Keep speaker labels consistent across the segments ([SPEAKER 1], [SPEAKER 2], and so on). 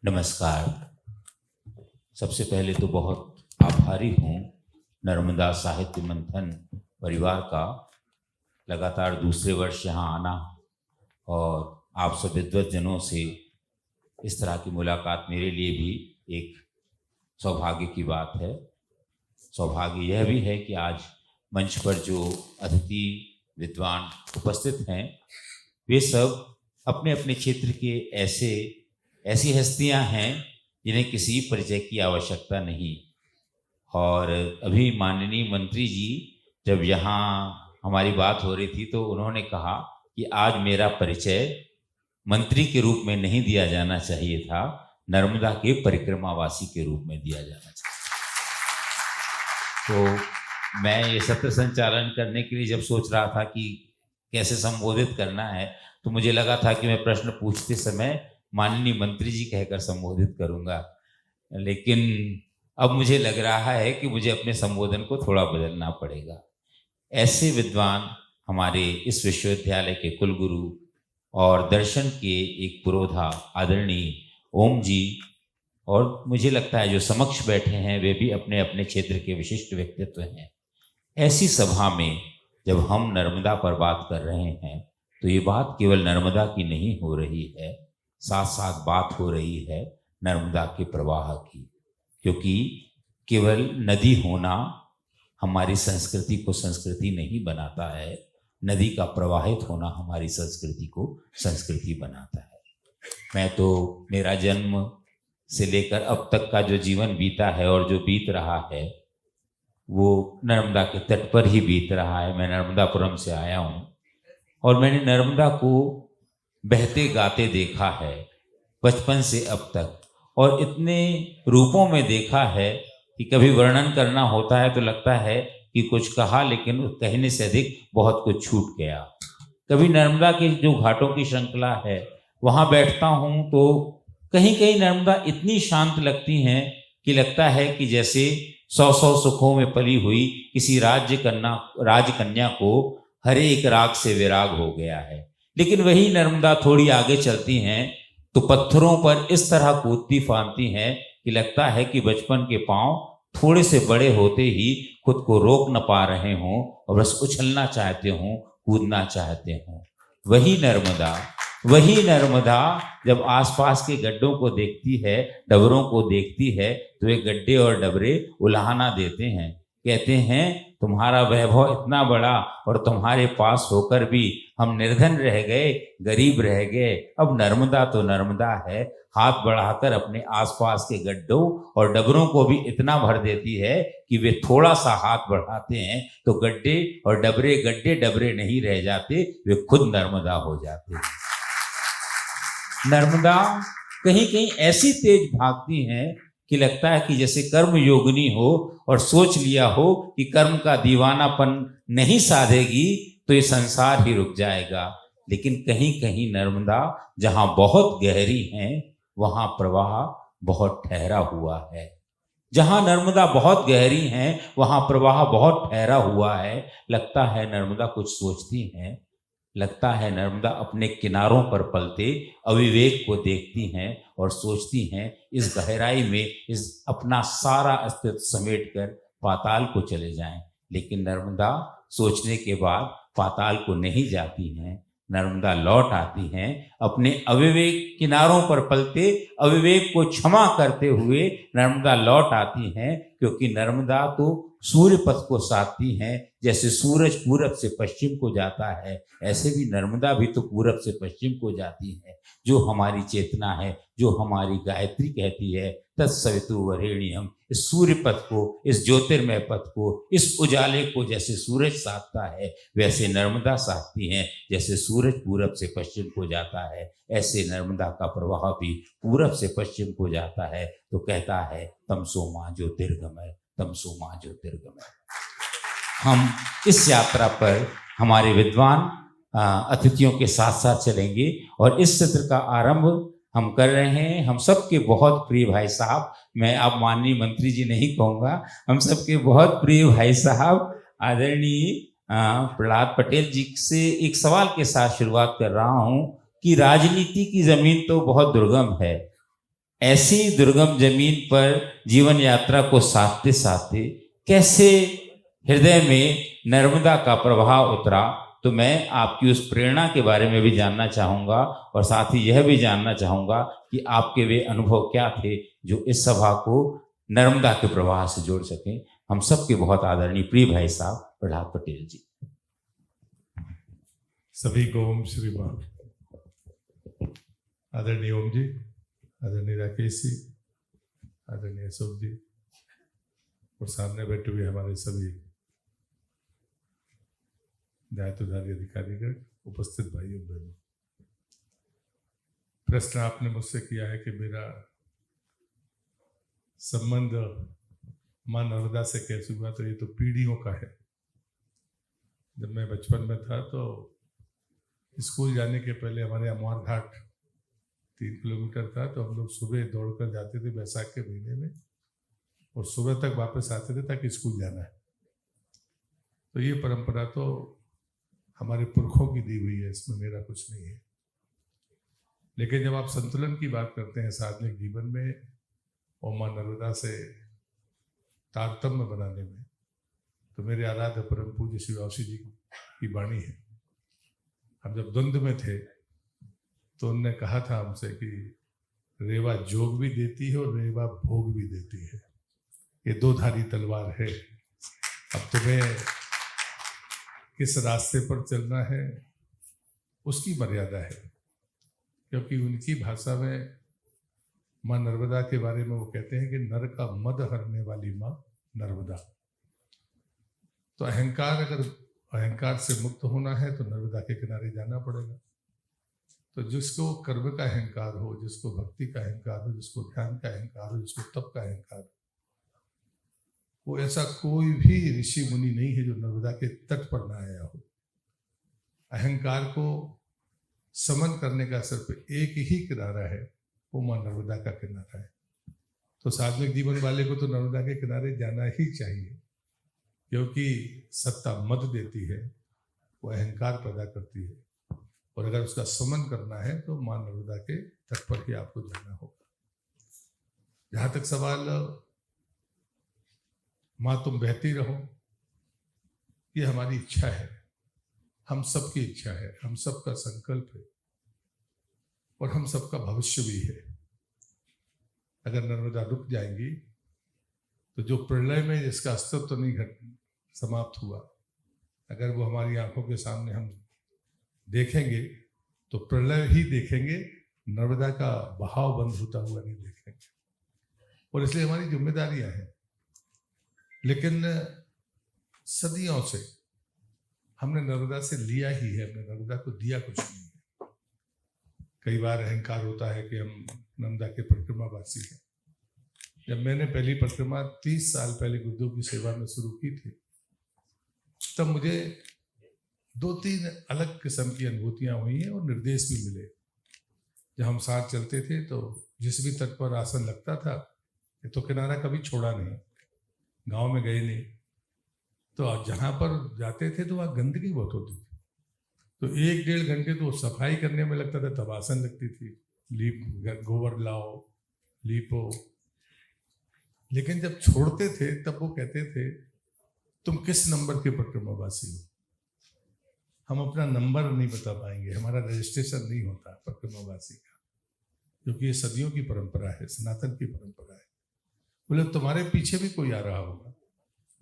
[SPEAKER 1] नमस्कार। सबसे पहले तो बहुत आभारी हूँ नर्मदा साहित्य मंथन परिवार का। लगातार दूसरे वर्ष यहाँ आना और आप सब विद्वज्जनों से इस तरह की मुलाकात मेरे लिए भी एक सौभाग्य की बात है। सौभाग्य यह भी है कि आज मंच पर जो अतिथि विद्वान उपस्थित हैं वे सब अपने अपने क्षेत्र के ऐसी हस्तियां हैं जिन्हें किसी परिचय की आवश्यकता नहीं। और अभी माननीय मंत्री जी जब यहाँ हमारी बात हो रही थी तो उन्होंने कहा कि आज मेरा परिचय मंत्री के रूप में नहीं दिया जाना चाहिए था, नर्मदा के परिक्रमावासी के रूप में दिया जाना चाहिए। तो मैं ये सत्र संचालन करने के लिए जब सोच रहा था कि कैसे संबोधित करना है तो मुझे लगा था कि मैं प्रश्न पूछते समय माननीय मंत्री जी कहकर संबोधित करूंगा, लेकिन अब मुझे लग रहा है कि मुझे अपने संबोधन को थोड़ा बदलना पड़ेगा। ऐसे विद्वान हमारे इस विश्वविद्यालय के कुलगुरु और दर्शन के एक पुरोधा आदरणीय ओम जी, और मुझे लगता है जो समक्ष बैठे हैं वे भी अपने अपने क्षेत्र के विशिष्ट व्यक्तित्व हैं। ऐसी सभा में जब हम नर्मदा पर बात कर रहे हैं तो ये बात केवल नर्मदा की नहीं हो रही है, साथ साथ बात हो रही है नर्मदा के प्रवाह की। क्योंकि केवल नदी होना हमारी संस्कृति को संस्कृति नहीं बनाता है, नदी का प्रवाहित होना हमारी संस्कृति को संस्कृति बनाता है। मैं तो मेरा जन्म से लेकर अब तक का जो जीवन बीता है और जो बीत रहा है वो नर्मदा के तट पर ही बीत रहा है। मैं नर्मदापुरम से आया हूँ और मैंने नर्मदा को बहते गाते देखा है बचपन से अब तक, और इतने रूपों में देखा है कि कभी वर्णन करना होता है तो लगता है कि कुछ कहा, लेकिन कहने से अधिक बहुत कुछ छूट गया। कभी नर्मदा के जो घाटों की श्रृंखला है वहाँ बैठता हूँ तो कहीं कहीं नर्मदा इतनी शांत लगती हैं कि लगता है कि जैसे 100 सुखों में पली हुई किसी राजकन्या को हर एक राग से विराग हो गया है। लेकिन वही नर्मदा थोड़ी आगे चलती हैं तो पत्थरों पर इस तरह कूदती फांदती हैं कि लगता है कि बचपन के पांव थोड़े से बड़े होते ही खुद को रोक न पा रहे हों और बस उछलना चाहते हों, कूदना चाहते हों। वही नर्मदा जब आसपास के गड्ढों को देखती है, डबरों को देखती है तो वे गड्ढे और डबरे उलाहना देते हैं, कहते हैं तुम्हारा वैभव इतना बड़ा और तुम्हारे पास होकर भी हम निर्धन रह गए, गरीब रह गए। अब नर्मदा तो नर्मदा है, हाथ बढ़ाकर अपने आसपास के गड्ढों और डबरों को भी इतना भर देती है कि वे थोड़ा सा हाथ बढ़ाते हैं तो गड्ढे डबरे नहीं रह जाते, वे खुद नर्मदा हो जाते हैं। नर्मदा कहीं कहीं ऐसी तेज भागती हैं कि लगता है कि जैसे कर्म योगिनी हो और सोच लिया हो कि कर्म का दीवानापन नहीं साधेगी तो ये संसार ही रुक जाएगा। लेकिन कहीं कहीं नर्मदा जहाँ बहुत गहरी है वहाँ प्रवाह बहुत ठहरा हुआ है। जहाँ नर्मदा बहुत गहरी हैं वहाँ प्रवाह बहुत ठहरा हुआ है। लगता है नर्मदा कुछ सोचती हैं, लगता है नर्मदा अपने किनारों पर पलते अविवेक को देखती हैं और सोचती हैं इस गहराई में इस अपना सारा अस्तित्व समेटकर पाताल को चले जाएं। लेकिन नर्मदा सोचने के बाद पाताल को नहीं जाती हैं, नर्मदा लौट आती हैं अपने अविवेक किनारों पर पलते अविवेक को क्षमा करते हुए नर्मदा लौट आती हैं। क्योंकि नर्मदा तो सूर्य पथ को साधती हैं, जैसे सूरज पूरब से पश्चिम को जाता है ऐसे भी नर्मदा भी तो पूरब से पश्चिम को जाती है। जो हमारी चेतना है, जो हमारी गायत्री कहती है तत्सवितुर्वरेण्यम, इस सूर्य पथ को, इस ज्योतिर्मय पथ को, इस उजाले को जैसे सूरज साधता है वैसे नर्मदा साधती हैं। जैसे सूरज पूरब से पश्चिम को जाता है ऐसे नर्मदा का प्रवाह भी पूरब से पश्चिम को जाता है। तो कहता है तमसो मां ज्योतिर्गमय, तमसो मां ज्योतिर्गमय। हम इस यात्रा पर हमारे विद्वान अतिथियों के साथ साथ चलेंगे और इस सत्र का आरंभ हम कर रहे हैं हम सबके बहुत प्रिय भाई साहब, मैं अब माननीय मंत्री जी नहीं कहूँगा, हम सबके बहुत प्रिय भाई साहब आदरणीय प्रहलाद पटेल जी से एक सवाल के साथ शुरुआत कर रहा हूँ कि राजनीति की जमीन तो बहुत दुर्गम है, ऐसी दुर्गम जमीन पर जीवन यात्रा को साथते साथते कैसे हृदय में नर्मदा का प्रवाह उतरा, तो मैं आपकी उस प्रेरणा के बारे में भी जानना चाहूँगा और साथ ही यह भी जानना चाहूँगा कि आपके वे अनुभव क्या थे जो इस सभा को नर्मदा के प्रवाह से जोड़ सकें। हम सबके बहुत आदरणीय प्रिय भाई साहब प्रहलाद पटेल जी।
[SPEAKER 2] सभी को ओम श्री मान। आदरणीय ओम जी, आदरणीय राकेश जी, आदरणीय अशोक जी और सामने बैठे हुए हमारे सभी दायित्वधारी अधिकारीगण, उपस्थित भाइयों बहनों, प्रश्न आपने मुझसे किया है कि मेरा संबंध मां नर्मदा से कैसे हुआ, तो ये तो पीढ़ियों का है। जब मैं बचपन में था तो स्कूल जाने के पहले हमारे अमवार घाट 3 किलोमीटर था, तो हम लोग सुबह दौड़कर जाते थे बैसाख के महीने में और सुबह तक वापस आते थे ताकि स्कूल जाना है। तो ये परंपरा तो हमारे पुरखों की दी हुई है, इसमें मेरा कुछ नहीं है। लेकिन जब आप संतुलन की बात करते हैं सार्वजनिक जीवन में और मां नर्मदा से तारतम्य बनाने में, तो मेरे आराध्य परम पूज्य श्री वासी जी की वाणी है। हम जब द्वंद्व में थे तो उनने कहा था हमसे कि रेवा जोग भी देती है और रेवा भोग भी देती है, ये 2 धारी तलवार है। अब तुम्हें किस रास्ते पर चलना है उसकी मर्यादा है, क्योंकि उनकी भाषा में मां नर्मदा के बारे में वो कहते हैं कि नर का मद हरने वाली मां नर्मदा। तो अहंकार से मुक्त होना है तो नर्मदा के किनारे जाना पड़ेगा। तो जिसको कर्म का अहंकार हो, जिसको भक्ति का अहंकार हो, जिसको ध्यान का अहंकार हो, जिसको तप का अहंकार हो, वो ऐसा कोई भी ऋषि मुनि नहीं है जो नर्मदा के तट पर ना आया हो। अहंकार को समन करने का सिर्फ एक ही किनारा है, वो मां नर्मदा का किनारा है। तो सार्वजनिक जीवन वाले को तो नर्मदा के किनारे जाना ही चाहिए, क्योंकि सत्ता मद देती है, वो अहंकार पैदा करती है, और अगर उसका समन करना है तो मां नर्मदा के तट पर ही आपको जाना होगा। जहां तक सवाल मां तुम बहती रहो, ये हमारी इच्छा है, हम सबकी इच्छा है, हम सबका संकल्प है और हम सबका भविष्य भी है। अगर नर्मदा रुक जाएंगी तो जो प्रलय में जिसका अस्तित्व तो नहीं समाप्त हुआ, अगर वो हमारी आंखों के सामने हम देखेंगे तो प्रलय ही देखेंगे, नर्मदा का बहाव बंद होता हुआ नहीं देखेंगे। और इसलिए हमारी जिम्मेदारियां हैं। लेकिन सदियों से हमने नर्मदा से लिया ही है, हमने नर्मदा को दिया कुछ नहीं है। कई बार अहंकार होता है कि हम नर्मदा के परिक्रमावासी हैं। जब मैंने पहली परिक्रमा 30 साल पहले गुरुदेव की सेवा में शुरू की थी, तब मुझे 2-3 अलग किस्म की अनुभूतियां हुई हैं और निर्देश भी मिले। जब हम साथ चलते थे तो जिस भी तट पर आसन लगता था, ये तो किनारा कभी छोड़ा नहीं, गांव में गए नहीं, तो जहां पर जाते थे तो वहाँ गंदगी बहुत होती थी, तो 1-1.5 घंटे तो सफाई करने में लगता था, तब आसन लगती थी, लीप गोबर लाओ लीपो। लेकिन जब छोड़ते थे तब वो कहते थे तुम किस नंबर के परिक्रमावासी हो। हम अपना नंबर नहीं बता पाएंगे, हमारा रजिस्ट्रेशन नहीं होता परिक्रमावासी का, क्योंकि ये सदियों की परंपरा है, सनातन की परंपरा है। बोले तुम्हारे पीछे भी कोई आ रहा होगा,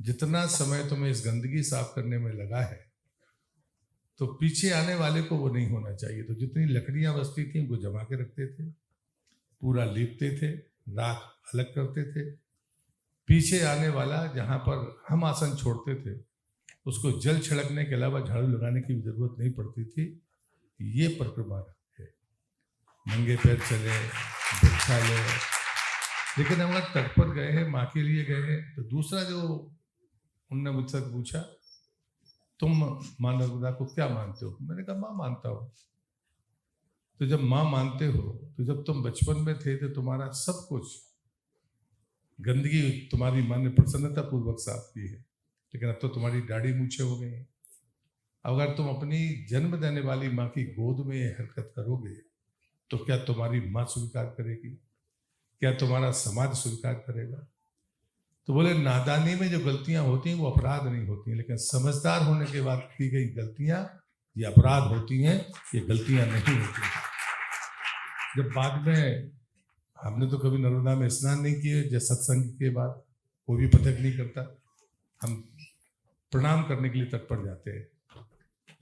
[SPEAKER 2] जितना समय तुम्हें इस गंदगी साफ करने में लगा है तो पीछे आने वाले को वो नहीं होना चाहिए। तो जितनी लकड़ियां बचती थी उनको जमा के रखते थे, पूरा लीपते थे, राख अलग करते थे। पीछे आने वाला जहां पर हम आसन छोड़ते थे उसको जल छिड़कने के अलावा झाड़ू लगाने की जरूरत नहीं पड़ती थी। ये परिक्रमा है, नंगे पैर चले, भिक्षा ले। लेकिन हम लोग तट पर गए हैं, माँ के लिए गए हैं। तो दूसरा जो उनने मुझसे पूछा, तुम मां नर्मदा को क्या मानते हो? मैंने कहा माँ मानता हूँ। तो जब माँ मानते हो तो जब तुम बचपन में थे तो तुम्हारा सब कुछ गंदगी तुम्हारी माँ ने प्रसन्नता पूर्वक साफ की है, लेकिन अब तो तुम्हारी दाढ़ी मूछे हो गई हैं। अगर तुम अपनी जन्म देने वाली माँ की गोद में हरकत करोगे तो क्या तुम्हारी माँ स्वीकार करेगी? क्या तुम्हारा समाज स्वीकार करेगा? तो बोले नादानी में जो गलतियां होती हैं वो अपराध नहीं होती हैं, लेकिन समझदार होने के बाद की गई गलतियां ये अपराध होती हैं, ये गलतियां नहीं होती हैं। जब बाद में हमने तो कभी नर्मदा में स्नान नहीं किए, जैसे सत्संग के बाद कोई भी पतक नहीं करता, हम प्रणाम करने के लिए तत्पर जाते हैं।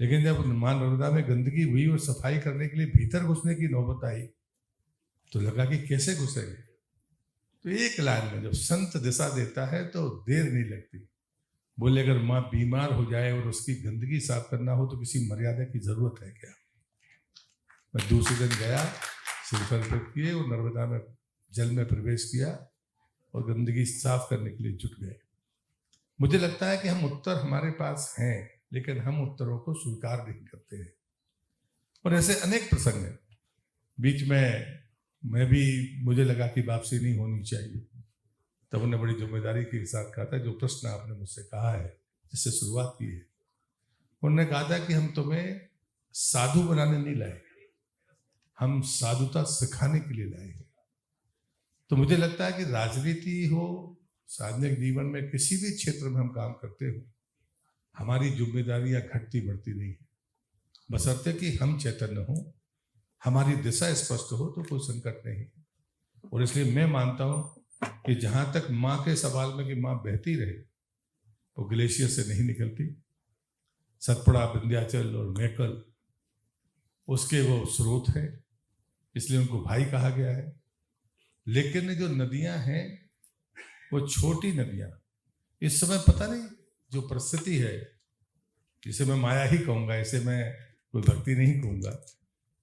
[SPEAKER 2] लेकिन जब मां नर्मदा में गंदगी हुई और सफाई करने के लिए भीतर घुसने की नौबत आई तो लगा कि कैसे घुसेंगे। तो एक लाइन में जब संत दिशा देता है तो देर नहीं लगती। बोले अगर माँ बीमार हो जाए और उसकी गंदगी साफ करना हो तो किसी मर्यादा की जरूरत है क्या? मैं दूसरे दिन गया, सिर पर किए और नर्मदा में जल में प्रवेश किया और गंदगी साफ करने के लिए जुट गए। मुझे लगता है कि हम उत्तर हमारे पास हैं, लेकिन हम उत्तरों को स्वीकार नहीं करते हैं। और ऐसे अनेक प्रसंग हैं। बीच में मैं भी, मुझे लगा कि वापसी नहीं होनी चाहिए, तब उन्होंने बड़ी जिम्मेदारी के साथ कहा था, जो प्रश्न आपने मुझसे कहा है, जिससे शुरुआत की है, उन्होंने कहा था कि हम तुम्हें साधु बनाने नहीं लाए, हम साधुता सिखाने के लिए लाए हैं। तो मुझे लगता है कि राजनीति हो, सार्वजनिक जीवन में किसी भी क्षेत्र में हम काम करते हो, हमारी जिम्मेदारियां घटती बढ़ती नहीं है, बशर्ते कि हम चैतन्य हो, हमारी दिशा स्पष्ट हो तो कोई संकट नहीं। और इसलिए मैं मानता हूं कि जहां तक माँ के सवाल में कि माँ बहती रहे, वो ग्लेशियर से नहीं निकलती। सतपुड़ा, विंध्याचल और मैकल उसके वो स्रोत है, इसलिए उनको भाई कहा गया है। लेकिन जो नदियां हैं वो छोटी नदियां, इस समय पता नहीं जो परिस्थिति है, इसे मैं माया ही कहूंगा, इसे मैं कोई भक्ति नहीं कहूंगा,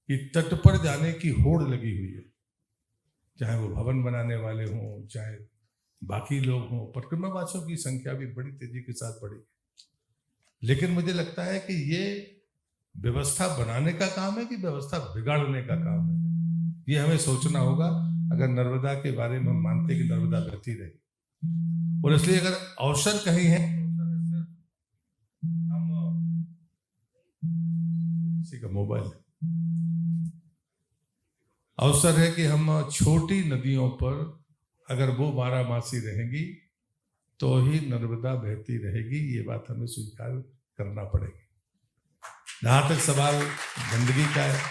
[SPEAKER 2] कि तट पर जाने की होड़ लगी हुई है। चाहे वो भवन बनाने वाले हों, चाहे बाकी लोग हों, परिक्रमावासियों की संख्या भी बड़ी तेजी के साथ बढ़ी। लेकिन मुझे लगता है कि ये व्यवस्था बनाने का काम है कि व्यवस्था बिगाड़ने का काम है, ये हमें सोचना होगा। अगर नर्मदा के बारे में हम मानते हैं कि नर्मदा बहती रहे, और इसलिए अगर अवसर कहीं है, किसी का मोबाइल, अवसर है कि हम छोटी नदियों पर अगर वो बारहमासी रहेंगी तो ही नर्मदा बहती रहेगी, ये बात हमें स्वीकार करना पड़ेगी। जहां तक सवाल गंदगी का है,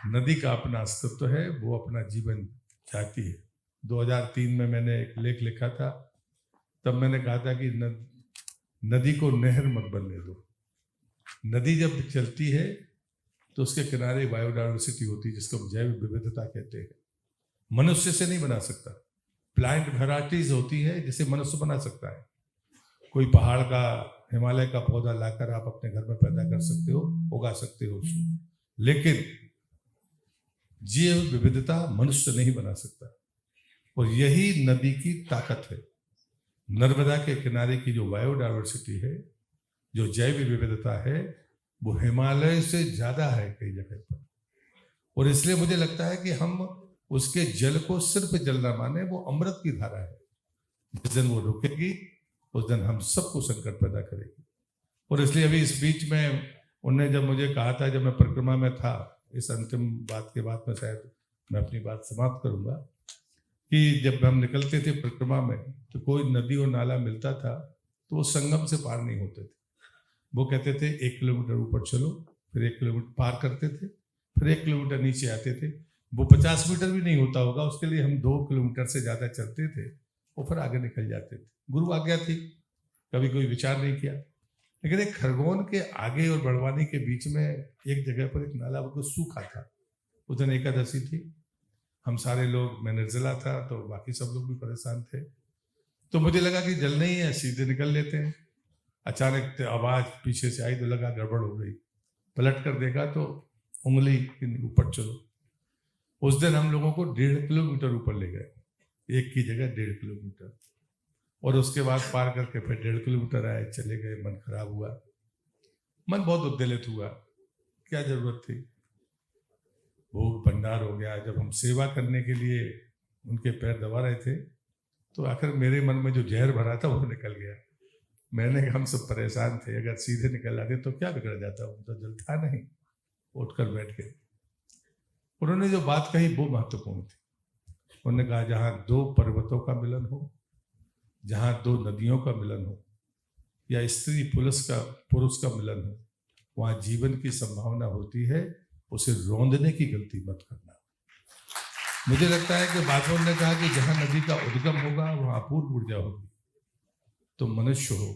[SPEAKER 2] नदी का अपना अस्तित्व है, वो अपना जीवन चाहती है। 2003 में मैंने एक लेख लिखा था, तब मैंने कहा था कि नदी को नहर मत बनने दो। नदी जब चलती है तो उसके किनारे बायोडाइवर्सिटी होती है, जिसको हम जैव विविधता कहते हैं। मनुष्य से नहीं बना सकता। प्लांट वेराइटीज होती है जिसे मनुष्य बना सकता है। कोई पहाड़ का, हिमालय का पौधा लाकर आप अपने घर में पैदा कर सकते हो, उगा सकते हो उसको, लेकिन जैव विविधता मनुष्य नहीं बना सकता। और यही नदी की ताकत है। नर्मदा के किनारे की जो बायोडाइवर्सिटी है, जो जैव विविधता है, वो हिमालय से ज्यादा है कई जगह पर। और इसलिए मुझे लगता है कि हम उसके जल को सिर्फ जल न माने, वो अमृत की धारा है। जिस दिन वो रुकेगी उस दिन हम सबको संकट पैदा करेगी। और इसलिए अभी इस बीच में उन्होंने जब मुझे कहा था, जब मैं परिक्रमा में था, इस अंतिम बात के बाद में शायद मैं अपनी बात समाप्त करूंगा, कि जब हम निकलते थे परिक्रमा में तो कोई नदी और नाला मिलता था तो वो संगम से पार नहीं होते थे। वो कहते थे 1 किलोमीटर ऊपर चलो, फिर 1 किलोमीटर पार करते थे, फिर 1 किलोमीटर नीचे आते थे। वो 50 मीटर भी नहीं होता होगा, उसके लिए हम 2 किलोमीटर से ज़्यादा चलते थे, वो फिर आगे निकल जाते थे। गुरु आज्ञा थी, कभी कोई विचार नहीं किया। लेकिन एक खरगोन के आगे और बड़वानी के बीच में एक जगह पर एक नाला बिल्कुल सूखा था। उस दिन एकादशी थी, हम सारे लोग, मैं निर्जला था तो बाकी सब लोग भी परेशान थे। तो मुझे लगा कि जल नहीं है, सीधे निकल लेते हैं। अचानक आवाज पीछे से आई तो लगा गड़बड़ हो गई। पलट कर देखा तो उंगली ऊपर चलो। उस दिन हम लोगों को 1.5 किलोमीटर ऊपर ले गए, एक की जगह 1.5 किलोमीटर। और उसके बाद पार करके फिर 1.5 किलोमीटर आए, चले गए। मन खराब हुआ, मन बहुत उद्वेलित हुआ। क्या जरूरत थी? भोग भंडार हो गया। जब हम सेवा करने के लिए उनके पैर दबा रहे थे तो आखिर मेरे मन में जो जहर भरा था वो निकल गया। मैंने, हम सब परेशान थे, अगर सीधे निकल आते तो क्या बिगड़ जाता, तो जल था नहीं। उठकर बैठ गए। उन्होंने जो बात कही वो महत्वपूर्ण थी। उन्होंने कहा जहाँ दो पर्वतों का मिलन हो, जहाँ दो नदियों का मिलन हो, या स्त्री पुरुष का मिलन हो, वहाँ जीवन की संभावना होती है। उसे रौंदने की गलती मत करना। मुझे लगता है कि बाबा ने कहा कि जहाँ नदी का उद्गम होगा वहाँ अपूर्व ऊर्जा होगी। तुम मनुष्य हो,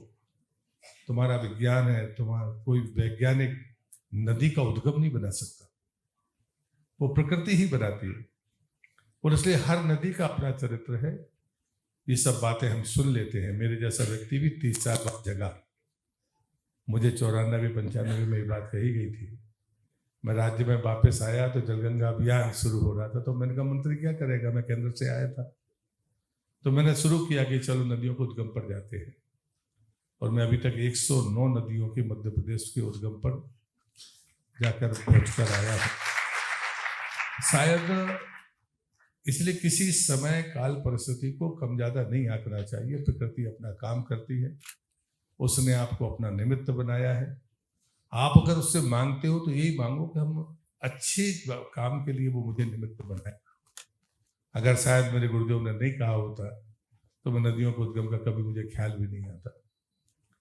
[SPEAKER 2] तुम्हारा विज्ञान है, तुम्हारा कोई वैज्ञानिक नदी का उद्गम नहीं बना सकता, वो प्रकृति ही बनाती है। और इसलिए हर नदी का अपना चरित्र है। ये सब बातें हम सुन लेते हैं। मेरे जैसा व्यक्ति भी 30-4 बार जगा। मुझे 94-95 में ये बात कही गई थी। मैं राज्य में वापस आया तो जलगंगा अभियान शुरू हो रहा था, तो मैंने कहा मंत्री क्या करेगा, मैं केंद्र से आया था। तो मैंने शुरू किया कि चलो नदियों को उद्गम पर जाते हैं, और मैं अभी तक 109 नदियों के मध्य प्रदेश के उद्गम पर जाकर पहुंचकर आया हूँ। शायद इसलिए किसी समय काल परिस्थिति को कम ज्यादा नहीं आंकना चाहिए। प्रकृति अपना काम करती है, उसने आपको अपना निमित्त बनाया है। आप अगर उससे मांगते हो तो यही मांगो कि हम अच्छे काम के लिए वो मुझे निमित्त बनाए। अगर शायद मेरे गुरुदेव ने नहीं कहा होता तो मैं नदियों को उद्गम का कभी मुझे ख्याल भी नहीं आता।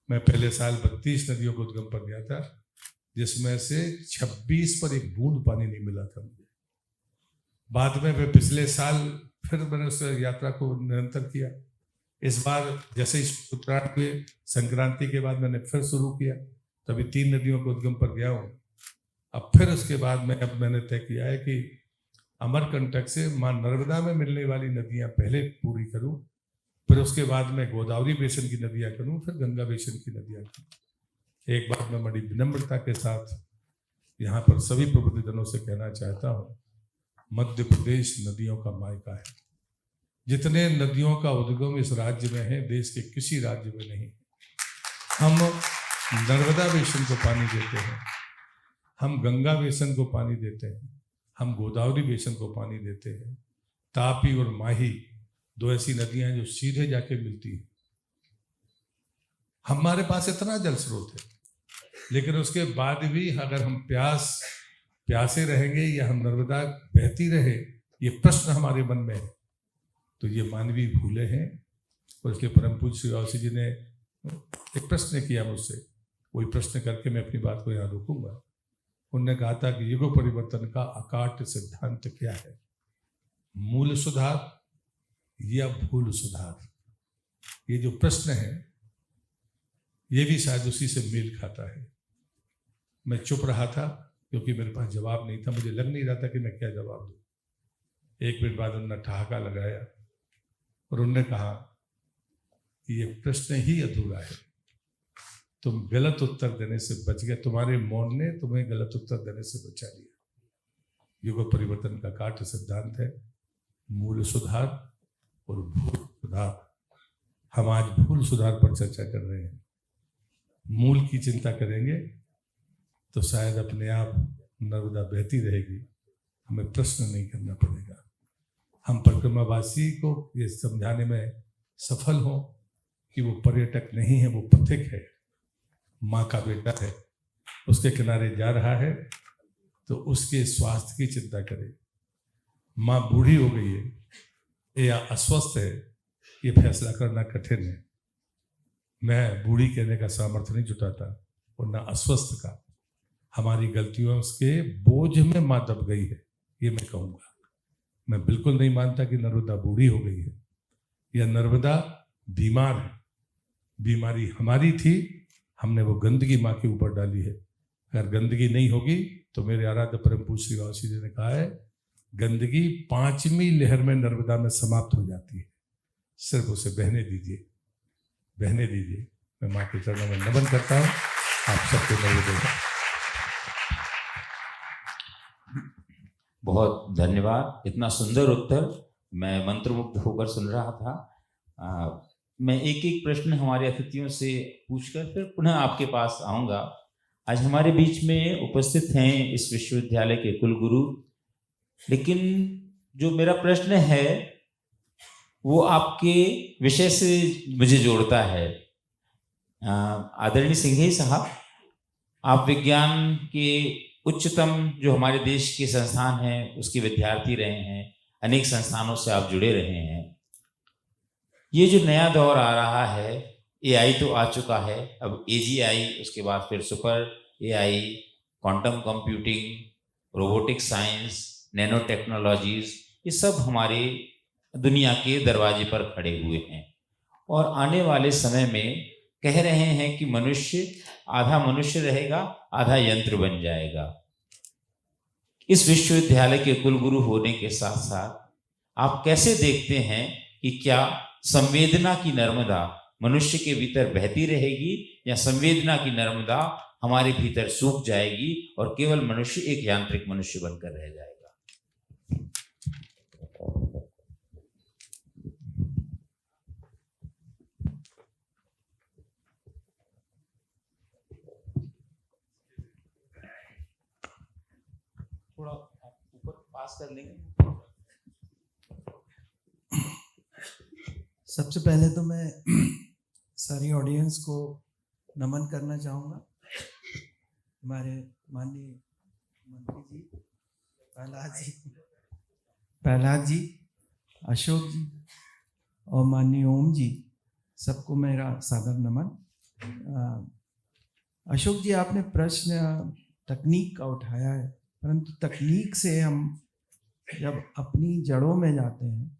[SPEAKER 2] मैं पहले साल 32 नदियों को उद्गम पर गया था, जिसमें से 26 पर एक बूंद पानी नहीं मिला था मुझे। बाद में फिर पिछले साल फिर मैंने उस यात्रा को निरंतर किया। इस बार जैसे इस उत्तरायण के संक्रांति के बाद मैंने फिर शुरू किया, तभी 3 नदियों को उद्गम पर गया हूँ। अब फिर उसके बाद मैंने तय किया है कि अमरकंटक से मां नर्मदा में मिलने वाली नदियां पहले पूरी करूं, फिर उसके बाद मैं गोदावरी बेसिन की नदियां करूं, फिर गंगा बेसिन की नदियां करूं। एक बात मैं बड़ी विनम्रता के साथ यहाँ पर सभी प्रबुद्धजनों से कहना चाहता हूँ, मध्य प्रदेश नदियों का मायका है। जितने नदियों का उद्गम इस राज्य में है, देश के किसी राज्य में नहीं। हम नर्मदा बेसिन को पानी देते हैं, हम गंगा बेसिन को पानी देते हैं, हम गोदावरी बेसिन को पानी देते हैं। तापी और माही 2 ऐसी नदियां जो सीधे जाके मिलती हैं। हमारे पास इतना जल स्रोत है, लेकिन उसके बाद भी अगर हम प्यासे रहेंगे या हम नर्मदा बहती रहे, ये प्रश्न हमारे मन में है, तो ये मानवीय भूले हैं। और इसके परम पूज्य श्री वासी जी ने एक प्रश्न किया मुझसे, वही प्रश्न करके मैं अपनी बात को यहाँ रोकूंगा। उन्होंने कहा था कि युग परिवर्तन का अकाट्य सिद्धांत क्या है, मूल सुधार या भूल सुधार? ये जो प्रश्न है ये भी शायद उसी से मेल खाता है। मैं चुप रहा था क्योंकि मेरे पास जवाब नहीं था, मुझे लग नहीं रहा था कि मैं क्या जवाब दूं। 1 मिनट बाद उन्होंने ठहाका लगाया और उन्होंने कहा कि ये प्रश्न ही अधूरा है, तुम गलत उत्तर देने से बच गए, तुम्हारे मौन ने तुम्हें गलत उत्तर देने से बचा लिया। युग परिवर्तन का काट सिद्धांत है मूल सुधार और भूल सुधार। हम आज भूल सुधार पर चर्चा कर रहे हैं। मूल की चिंता करेंगे तो शायद अपने आप नर्मदा बहती रहेगी, हमें प्रश्न नहीं करना पड़ेगा। हम परिक्रमावासी को ये समझाने में सफल हों कि वो पर्यटक नहीं है, वो पथिक है, माँ का बेटा है, उसके किनारे जा रहा है तो उसके स्वास्थ्य की चिंता करें। माँ बूढ़ी हो गई है या अस्वस्थ है, ये फैसला करना कठिन है। मैं बूढ़ी कहने का सामर्थ्य नहीं जुटाता और ना अस्वस्थ का। हमारी गलतियों के बोझ में माँ दब गई है, ये मैं कहूँगा। मैं बिल्कुल नहीं मानता कि नर्मदा बूढ़ी हो गई है या नर्मदा बीमार है। बीमारी हमारी थी, हमने वो गंदगी माँ के ऊपर डाली है। अगर गंदगी नहीं होगी तो मेरे आराध्य परम पूज्य श्री वासी जी ने कहा है, गंदगी 5वीं लहर में नर्मदा में समाप्त हो जाती है। सिर्फ उसे बहने दीजिए, बहने दीजिए। मैं माँ के चरणों में नमन करता हूँ। आप सबको नमस्कार।
[SPEAKER 1] बहुत धन्यवाद, इतना सुंदर उत्तर, मैं मंत्रमुग्ध होकर सुन रहा था। मैं एक एक प्रश्न हमारे अतिथियों से पूछकर फिर पुनः आपके पास आऊँगा। आज हमारे बीच में उपस्थित हैं इस विश्वविद्यालय के कुलगुरु, लेकिन जो मेरा प्रश्न है वो आपके विषय से मुझे जोड़ता है। आदरणीय सिंघई साहब, आप विज्ञान के उच्चतम जो हमारे देश के संस्थान हैं उसके विद्यार्थी रहे हैं। अनेक संस्थानों से आप जुड़े रहे हैं। ये जो नया दौर आ रहा है, एआई तो आ चुका है, अब एजीआई, उसके बाद फिर super AI, quantum computing, robotic science, nano technologies, ये सब हमारे दुनिया के दरवाजे पर खड़े हुए हैं। और आने वाले समय में कह रहे हैं कि मनुष्य आधा मनुष्य रहेगा, आधा यंत्र बन जाएगा। इस विश्वविद्यालय के कुलगुरु होने के साथ साथ आप कैसे देखते हैं कि क्या संवेदना की नर्मदा मनुष्य के भीतर बहती रहेगी, या संवेदना की नर्मदा हमारे भीतर सूख जाएगी और केवल मनुष्य एक यांत्रिक मनुष्य बनकर रह जाएगा? थोड़ा आप ऊपर पास कर लेंगे।
[SPEAKER 3] सबसे पहले तो मैं सारी ऑडियंस को नमन करना चाहूँगा। हमारे माननीय मंत्री जी, प्रहलाद जी, अशोक जी और माननीय ओम जी, सबको मेरा सादर नमन। अशोक जी, आपने प्रश्न तकनीक का उठाया है, परंतु तकनीक से हम जब अपनी जड़ों में जाते हैं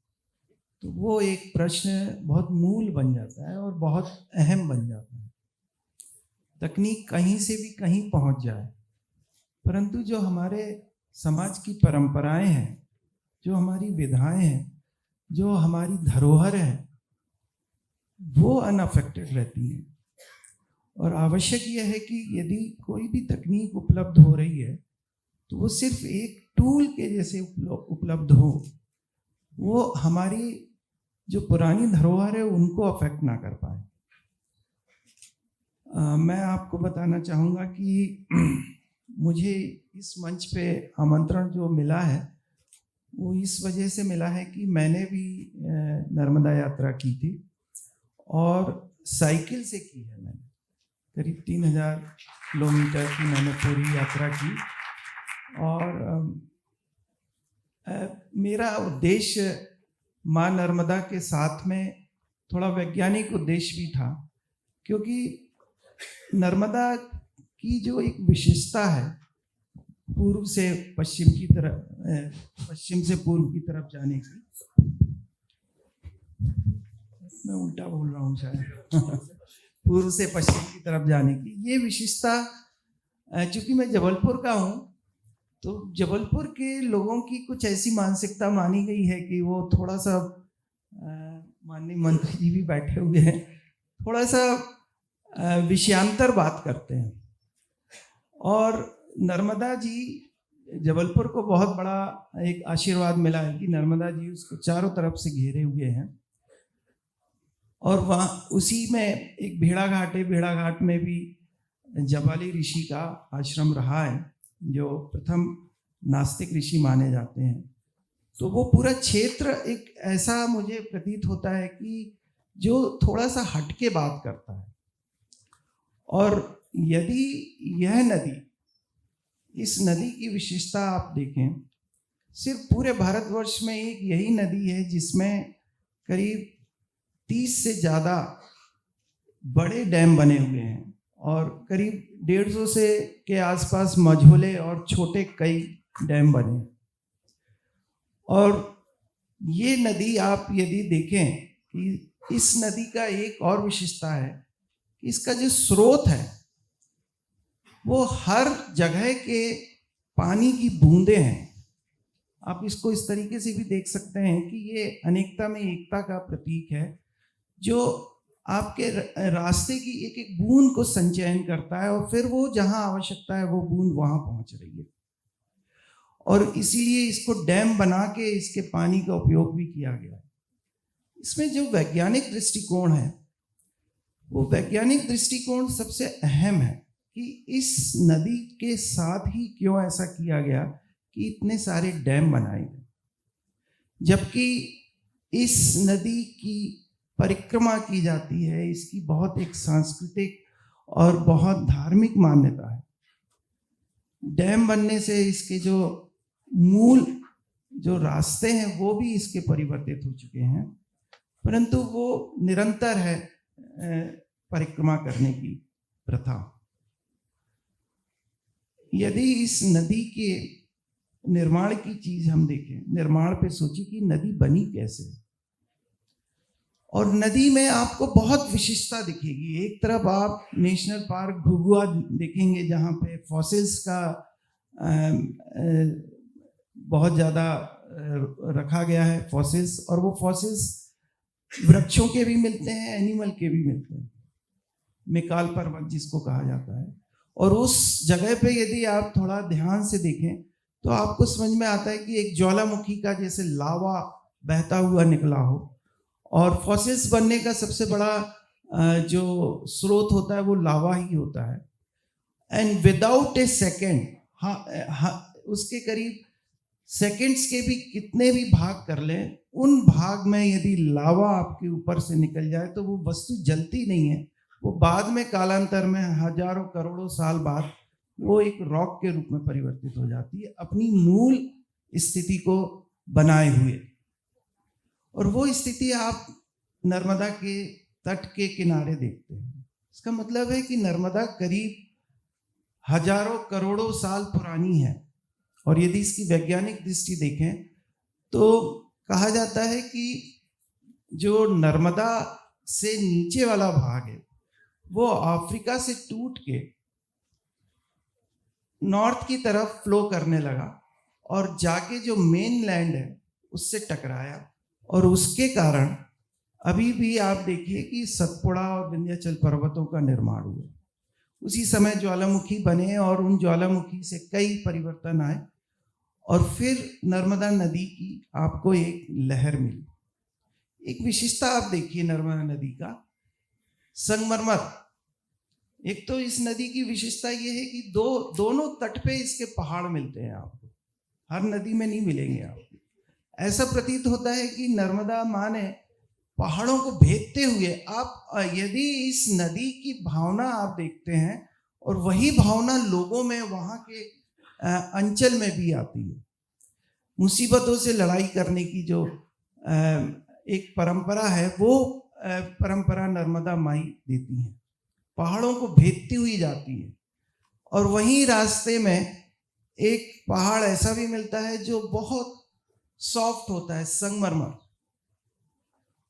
[SPEAKER 3] तो वो एक प्रश्न बहुत मूल बन जाता है और बहुत अहम बन जाता है। तकनीक कहीं से भी कहीं पहुंच जाए, परंतु जो हमारे समाज की परंपराएं हैं, जो हमारी विधाएं हैं, जो हमारी धरोहर है, वो अनअफेक्टेड रहती हैं। और आवश्यक यह है कि यदि कोई भी तकनीक उपलब्ध हो रही है तो वो सिर्फ एक टूल के जैसे उपलब्ध हो, वो हमारी जो पुरानी धरोहर है उनको अफेक्ट ना कर पाए। मैं आपको बताना चाहूँगा कि मुझे इस मंच पे आमंत्रण जो मिला है वो इस वजह से मिला है कि मैंने भी नर्मदा यात्रा की थी और साइकिल से की है। मैंने करीब 3000 किलोमीटर की मैंने पूरी यात्रा की। और मेरा उद्देश्य माँ नर्मदा के साथ में थोड़ा वैज्ञानिक उद्देश्य भी था, क्योंकि नर्मदा की जो एक विशेषता है पूर्व से पश्चिम की तरफ, पश्चिम से पूर्व की तरफ जाने की, मैं उल्टा बोल रहा हूँ शायद पूर्व से पश्चिम की तरफ जाने की ये विशेषता, चूंकि मैं जबलपुर का हूँ तो जबलपुर के लोगों की कुछ ऐसी मानसिकता मानी गई है कि वो थोड़ा सा, माननीय मंत्री जी भी बैठे हुए हैं, थोड़ा सा विषयांतर बात करते हैं। और नर्मदा जी, जबलपुर को बहुत बड़ा एक आशीर्वाद मिला है कि नर्मदा जी उसको चारों तरफ से घेरे हुए हैं। और वहाँ उसी में एक भेड़ा घाट है, भेड़ा घाट में भी जबाली ऋषि का आश्रम रहा है, जो प्रथम नास्तिक ऋषि माने जाते हैं। तो वो पूरा क्षेत्र एक ऐसा मुझे प्रतीत होता है कि जो थोड़ा सा हटके बात करता है। और यदि यह नदी, इस नदी की विशेषता आप देखें, सिर्फ पूरे भारतवर्ष में एक यही नदी है जिसमें करीब 30 से ज़्यादा बड़े डैम बने हुए हैं और करीब 150 से के आसपास मझोले और छोटे कई डैम बने। और ये नदी आप यदि देखें कि इस नदी का एक और विशेषता है कि इसका जो स्रोत है वो हर जगह के पानी की बूंदें हैं। आप इसको इस तरीके से भी देख सकते हैं कि ये अनेकता में एकता का प्रतीक है, जो आपके रास्ते की एक एक बूंद को संचयन करता है और फिर वो जहां आवश्यकता है वो बूंद वहां पहुंच रही है। और इसीलिए इसको डैम बना के इसके पानी का उपयोग भी किया गया है। इसमें जो वैज्ञानिक दृष्टिकोण है, वो वैज्ञानिक दृष्टिकोण सबसे अहम है कि इस नदी के साथ ही क्यों ऐसा किया गया कि इतने सारे डैम बनाए गए, जबकि इस नदी की परिक्रमा की जाती है। इसकी बहुत एक सांस्कृतिक और बहुत धार्मिक मान्यता है। डैम बनने से इसके जो मूल जो रास्ते हैं वो भी इसके परिवर्तित हो चुके हैं, परंतु वो निरंतर है परिक्रमा करने की प्रथा। यदि इस नदी के निर्माण की चीज हम देखें, निर्माण पे सोचिए कि नदी बनी कैसे, और नदी में आपको बहुत विशिष्टता दिखेगी। एक तरफ आप नेशनल पार्क घुघुआ देखेंगे जहाँ पे फॉसिल्स का बहुत ज़्यादा रखा गया है फॉसिल्स, और वो फॉसिल्स वृक्षों के भी मिलते हैं, एनिमल के भी मिलते हैं, मिकाल पर्वत जिसको कहा जाता है। और उस जगह पे यदि आप थोड़ा ध्यान से देखें तो आपको समझ में आता है कि एक ज्वालामुखी का जैसे लावा बहता हुआ निकला हो, और फॉसिल्स बनने का सबसे बड़ा जो स्रोत होता है वो लावा ही होता है। एंड विदाउट ए सेकेंड, उसके करीब सेकेंड्स के भी कितने भी भाग कर लें, उन भाग में यदि लावा आपके ऊपर से निकल जाए तो वो वस्तु जलती नहीं है, वो बाद में कालांतर में हजारों करोड़ों साल बाद वो एक रॉक के रूप में परिवर्तित हो जाती है, अपनी मूल स्थिति को बनाए हुए। और वो स्थिति आप नर्मदा के तट के किनारे देखते हैं। इसका मतलब है कि नर्मदा करीब हजारों करोड़ों साल पुरानी है, और यदि इसकी वैज्ञानिक दृष्टि देखें तो कहा जाता है कि जो नर्मदा से नीचे वाला भाग है वो अफ्रीका से टूट के नॉर्थ की तरफ फ्लो करने लगा, और जाके जो मेन लैंड है उससे टकराया, और उसके कारण अभी भी आप देखिए कि सतपुड़ा और विंध्याचल पर्वतों का निर्माण हुआ। उसी समय ज्वालामुखी बने और उन ज्वालामुखी से कई परिवर्तन आए, और फिर नर्मदा नदी की आपको एक लहर मिली। एक विशेषता आप देखिए नर्मदा नदी का, संगमरमर। एक तो इस नदी की विशेषता ये है कि दोनों तट पे इसके पहाड़ मिलते हैं आपको, हर नदी में नहीं मिलेंगे आपको। ऐसा प्रतीत होता है कि नर्मदा माँ ने पहाड़ों को भेदते हुए, आप यदि इस नदी की भावना आप देखते हैं और वही भावना लोगों में वहाँ के अंचल में भी आती है। मुसीबतों से लड़ाई करने की जो एक परंपरा है वो परंपरा नर्मदा माई देती है, पहाड़ों को भेदती हुई जाती है। और वहीं रास्ते में एक पहाड़ ऐसा भी मिलता है जो बहुत सॉफ्ट होता है, संगमरमर।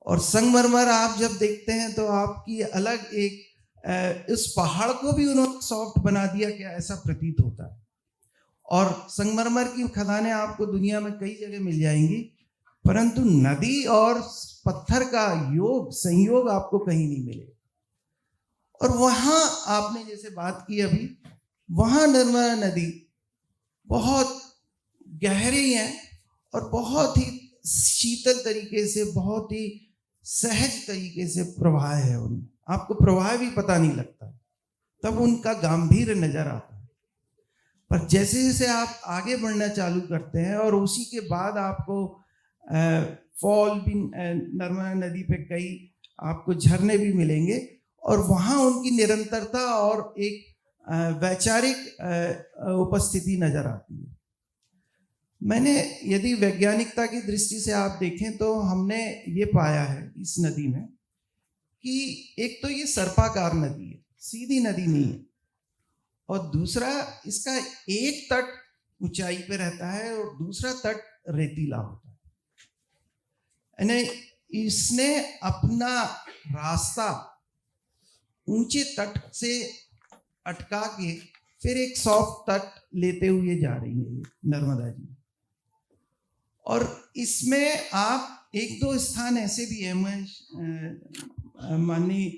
[SPEAKER 3] और संगमरमर आप जब देखते हैं तो आपकी अलग एक इस पहाड़ को भी उन्होंने सॉफ्ट बना दिया क्या, ऐसा प्रतीत होता है। और संगमरमर की खदानें आपको दुनिया में कई जगह मिल जाएंगी, परंतु नदी और पत्थर का संयोग आपको कहीं नहीं मिलेगा। और वहां आपने जैसे बात की अभी, वहां नर्मदा नदी बहुत गहरी है और बहुत ही शीतल तरीके से, बहुत ही सहज तरीके से प्रवाह है उनमें, आपको प्रवाह भी पता नहीं लगता, तब उनका गंभीर नजर आता है। पर जैसे जैसे आप आगे बढ़ना चालू करते हैं और उसी के बाद आपको फॉल भी, नर्मदा नदी पे कई आपको झरने भी मिलेंगे, और वहाँ उनकी निरंतरता और एक वैचारिक उपस्थिति नजर आती है। मैंने यदि वैज्ञानिकता की दृष्टि से आप देखें तो हमने ये पाया है इस नदी में कि एक तो ये सर्पाकार नदी है, सीधी नदी नहीं है, और दूसरा इसका एक तट ऊंचाई पे रहता है और दूसरा तट रेतीला होता है। यानी इसने अपना रास्ता ऊंचे तट से अटका के फिर एक सॉफ्ट तट लेते हुए जा रही है नर्मदा जी। और इसमें आप एक दो स्थान ऐसे भी हैं, मैं माननीय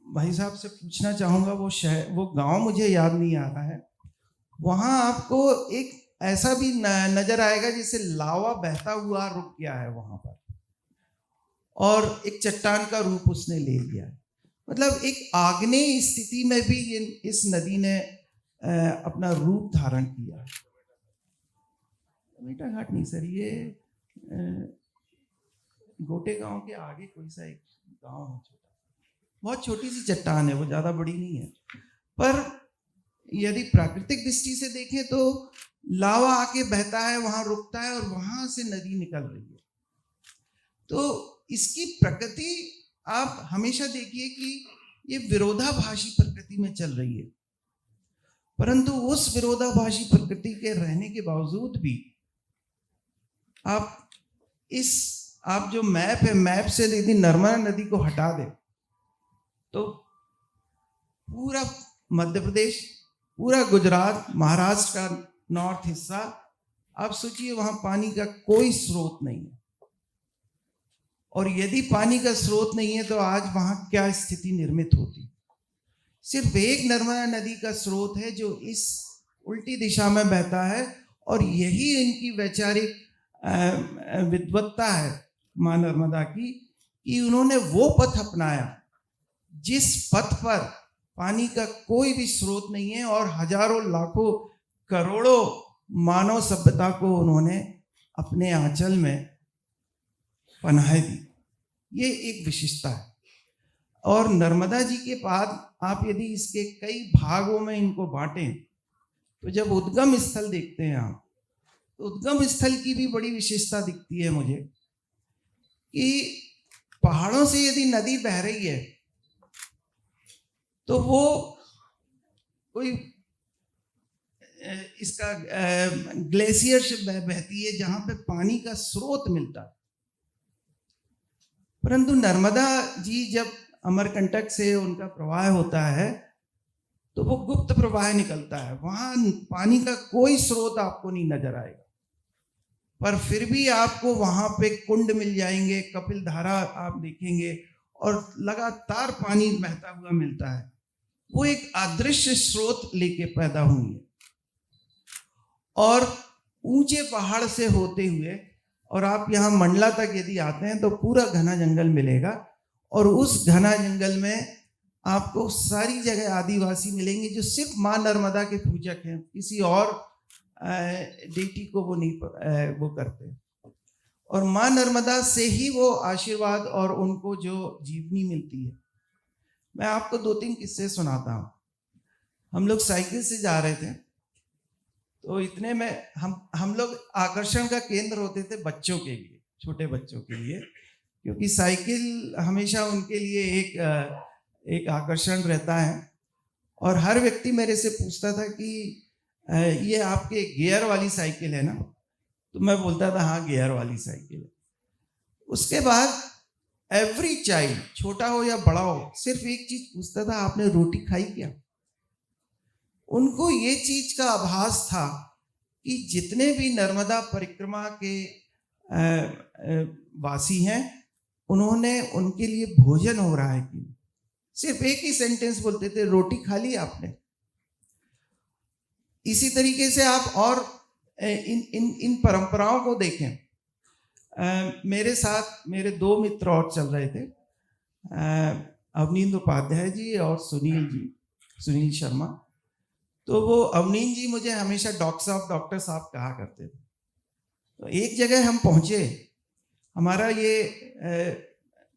[SPEAKER 3] भाई साहब से पूछना चाहूँगा, वो गांव मुझे याद नहीं आ रहा है, वहाँ आपको एक ऐसा भी नजर आएगा जैसे लावा बहता हुआ रुक गया है वहाँ पर, और एक चट्टान का रूप उसने ले लिया है। मतलब एक आग्नेय स्थिति में भी इस नदी ने अपना रूप धारण किया। मीठा घाट नहीं सर, ये गोटे गांव के आगे कोई सा एक गांव है, छोटा, बहुत छोटी सी चट्टान है, वो ज़्यादा बड़ी नहीं है। पर यदि प्राकृतिक दृष्टि से देखें तो लावा आके बहता है, वहां रुकता है और वहां से नदी निकल रही है। तो इसकी प्रकृति आप हमेशा देखिए कि ये विरोधाभासी प्रकृति में चल रही है, परंतु उस विरोधाभासी प्रकृति के रहने के बावजूद भी आप जो मैप है, मैप से यदि नर्मदा नदी को हटा दे तो पूरा मध्य प्रदेश, पूरा गुजरात, महाराष्ट्र का नॉर्थ हिस्सा, आप सोचिए वहां पानी का कोई स्रोत नहीं है। और यदि पानी का स्रोत नहीं है तो आज वहां क्या स्थिति निर्मित होती। सिर्फ एक नर्मदा नदी का स्रोत है जो इस उल्टी दिशा में बहता है, और यही इनकी वैचारिक विद्वत्ता है मां नर्मदा की, कि उन्होंने वो पथ अपनाया जिस पथ पर पानी का कोई भी स्रोत नहीं है, और हजारों लाखों करोड़ों मानव सभ्यता को उन्होंने अपने आंचल में पनाह दी। ये एक विशेषता है। और नर्मदा जी के बाद आप यदि इसके कई भागों में इनको बांटें तो जब उद्गम स्थल देखते हैं आप, तो उद्गम स्थल की भी बड़ी विशेषता दिखती है मुझे, कि पहाड़ों से यदि नदी बह रही है तो वो कोई इसका ग्लेशियर से बहती है जहां पे पानी का स्रोत मिलता है। परंतु नर्मदा जी जब अमरकंटक से उनका प्रवाह होता है तो वो गुप्त प्रवाह निकलता है, वहां पानी का कोई स्रोत आपको नहीं नजर आएगा, पर फिर भी आपको वहां पे कुंड मिल जाएंगे, कपिल धारा आप देखेंगे और लगातार पानी बहता हुआ मिलता है। वो एक अदृश्य स्रोत लेके पैदा हुई है। और ऊंचे पहाड़ से होते हुए, और आप यहाँ मंडला तक यदि आते हैं तो पूरा घना जंगल मिलेगा, और उस घना जंगल में आपको सारी जगह आदिवासी मिलेंगे जो सिर्फ मां नर्मदा के पूजक हैं, किसी और डेटी को वो नहीं वो करते, और मां नर्मदा से ही वो आशीर्वाद और उनको जो जीवनी मिलती है। मैं आपको 2-3 किस्से सुनाता हूँ। हम लोग साइकिल से जा रहे थे, तो इतने में हम लोग आकर्षण का केंद्र होते थे बच्चों के लिए, छोटे बच्चों के लिए, क्योंकि साइकिल हमेशा उनके लिए एक आकर्षण रहता है। और हर व्यक्ति मेरे से पूछता था कि ये आपके गियर वाली साइकिल है ना? तो मैं बोलता था हाँ गियर वाली साइकिल है। उसके बाद एवरी चाइल्ड, छोटा हो या बड़ा हो, सिर्फ एक चीज पूछता था, आपने रोटी खाई क्या? उनको ये चीज का आभास था कि जितने भी नर्मदा परिक्रमा के वासी हैं, उन्होंने उनके लिए भोजन हो रहा है कि सिर्फ एक ही सेंटेंस बोलते थे, रोटी खा ली आपने? इसी तरीके से आप और इन परंपराओं को देखें। मेरे साथ मेरे 2 मित्र और चल रहे थे, अवनींद्र उपाध्याय जी और सुनील शर्मा। तो वो अवनींद्र जी मुझे हमेशा डॉक्टर साहब कहा करते थे। तो एक जगह हम पहुंचे, हमारा ये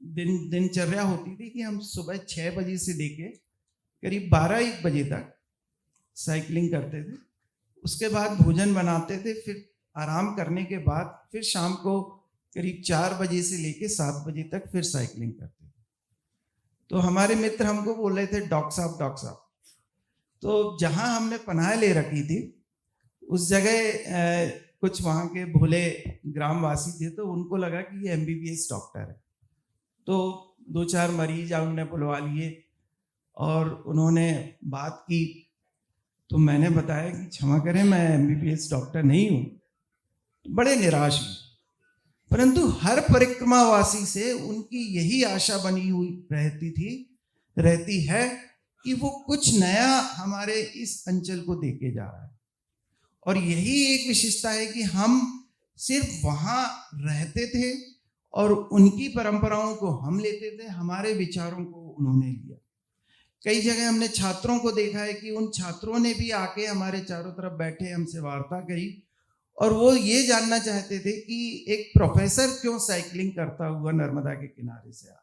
[SPEAKER 3] दिनचर्या होती थी कि हम सुबह 6 बजे से लेके करीब 12-1 बजे तक साइकिलिंग करते थे। उसके बाद भोजन बनाते थे, फिर आराम करने के बाद फिर शाम को करीब 4 बजे से लेके 7 बजे तक फिर साइकिलिंग करते थे। तो हमारे मित्र हमको बोल रहे थे डॉक्टर साहब। तो जहाँ हमने पनाह ले रखी थी उस जगह कुछ वहाँ के भोले ग्रामवासी थे, तो उनको लगा कि ये MBBS डॉक्टर है। तो 2-4 मरीज उन्होंने बुलवा लिए और उन्होंने बात की। तो मैंने बताया कि क्षमा करें, मैं MBBS डॉक्टर नहीं हूँ। बड़े निराश हुए। परंतु हर परिक्रमावासी से उनकी यही आशा बनी हुई रहती है कि वो कुछ नया हमारे इस अंचल को देके जा रहा है। और यही एक विशेषता है कि हम सिर्फ वहाँ रहते थे और उनकी परंपराओं को हम लेते थे, हमारे विचारों को उन्होंने लिया। कई जगह हमने छात्रों को देखा है कि उन छात्रों ने भी आके हमारे चारों तरफ बैठे, हमसे वार्ता करी, और वो ये जानना चाहते थे कि एक प्रोफेसर क्यों साइकिलिंग करता हुआ नर्मदा के किनारे से आ रहा।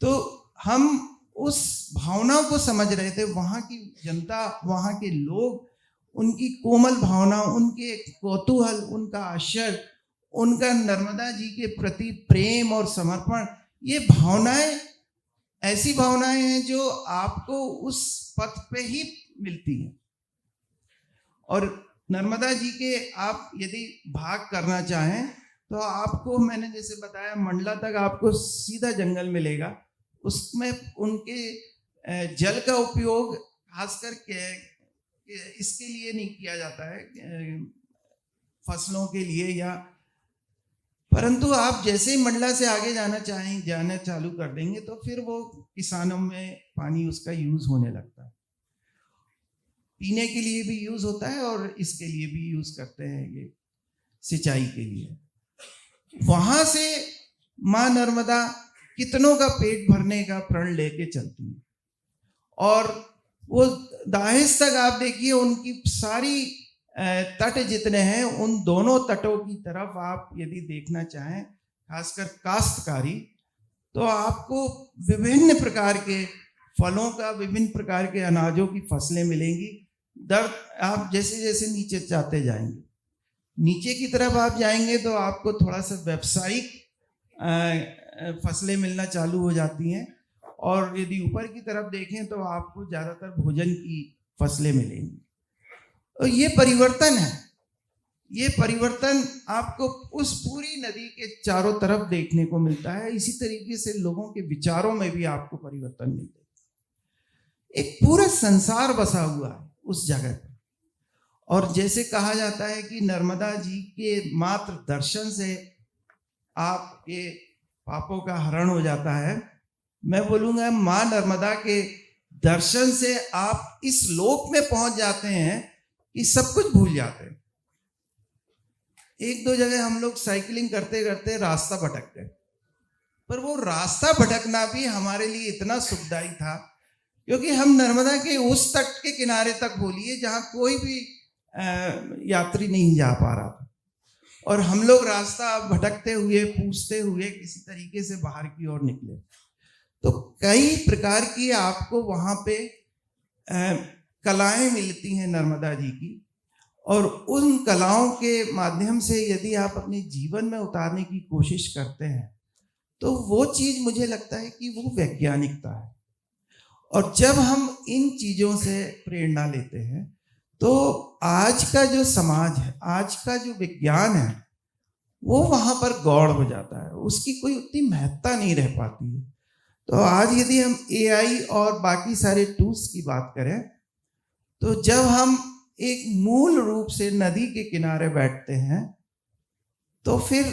[SPEAKER 3] तो हम उस भावनाओं को समझ रहे थे, वहाँ की जनता, वहाँ के लोग, उनकी कोमल भावना, उनके कौतूहल, उनका आश्चर्य, उनका नर्मदा जी के प्रति प्रेम और समर्पण, ये भावनाएं ऐसी भावनाएं हैं जो आपको उस पथ पे ही मिलती हैं। और नर्मदा जी के आप यदि भाग करना चाहें तो आपको, मैंने जैसे बताया, मंडला तक आपको सीधा जंगल मिलेगा। उसमें उनके जल का उपयोग खासकर के इसके लिए नहीं किया जाता है, फसलों के लिए या, परंतु आप जैसे ही मंडला से आगे जाना चालू कर देंगे तो फिर वो किसानों में पानी उसका यूज होने लगता है, पीने के लिए भी यूज होता है और इसके लिए भी यूज करते हैं, ये सिंचाई के लिए। वहां से माँ नर्मदा कितनों का पेट भरने का प्रण लेके चलती है, और वो दाहिस तक आप देखिए, उनकी सारी तट जितने हैं, उन दोनों तटों की तरफ आप यदि देखना चाहें, खासकर काश्तकारी, तो आपको विभिन्न प्रकार के फलों का, विभिन्न प्रकार के अनाजों की फसलें मिलेंगी। आप जैसे जैसे नीचे जाते जाएंगे, नीचे की तरफ आप जाएंगे तो आपको थोड़ा सा व्यावसायिक फसलें मिलना चालू हो जाती हैं, और यदि ऊपर की तरफ देखें तो आपको ज़्यादातर भोजन की फसलें मिलेंगी। तो ये परिवर्तन है, ये परिवर्तन आपको उस पूरी नदी के चारों तरफ देखने को मिलता है। इसी तरीके से लोगों के विचारों में भी आपको परिवर्तन मिलता है। एक पूरा संसार बसा हुआ है उस जगह पर, और जैसे कहा जाता है कि नर्मदा जी के मात्र दर्शन से आपके पापों का हरण हो जाता है, मैं बोलूँगा माँ नर्मदा के दर्शन से आप इस लोक में पहुंच जाते हैं कि सब कुछ भूल जाते हैं। एक दो जगह हम लोग साइकिलिंग करते करते रास्ता भटक गए, पर वो रास्ता भटकना भी हमारे लिए इतना सुखदायी था, क्योंकि हम नर्मदा के उस तट के किनारे तक बोलिए जहाँ कोई भी यात्री नहीं जा पा रहा था, और हम लोग रास्ता भटकते हुए, पूछते हुए किसी तरीके से बाहर की ओर निकले। तो कई प्रकार की आपको वहाँ पे कलाएं मिलती हैं नर्मदा जी की, और उन कलाओं के माध्यम से यदि आप अपने जीवन में उतारने की कोशिश करते हैं तो वो चीज़, मुझे लगता है कि वो वैज्ञानिकता है। और जब हम इन चीज़ों से प्रेरणा लेते हैं तो आज का जो समाज है, आज का जो विज्ञान है, वो वहाँ पर गौड़ हो जाता है, उसकी कोई उतनी महत्ता नहीं रह पाती है। तो आज यदि हम AI और बाकी सारे टूल्स की बात करें, तो जब हम एक मूल रूप से नदी के किनारे बैठते हैं तो फिर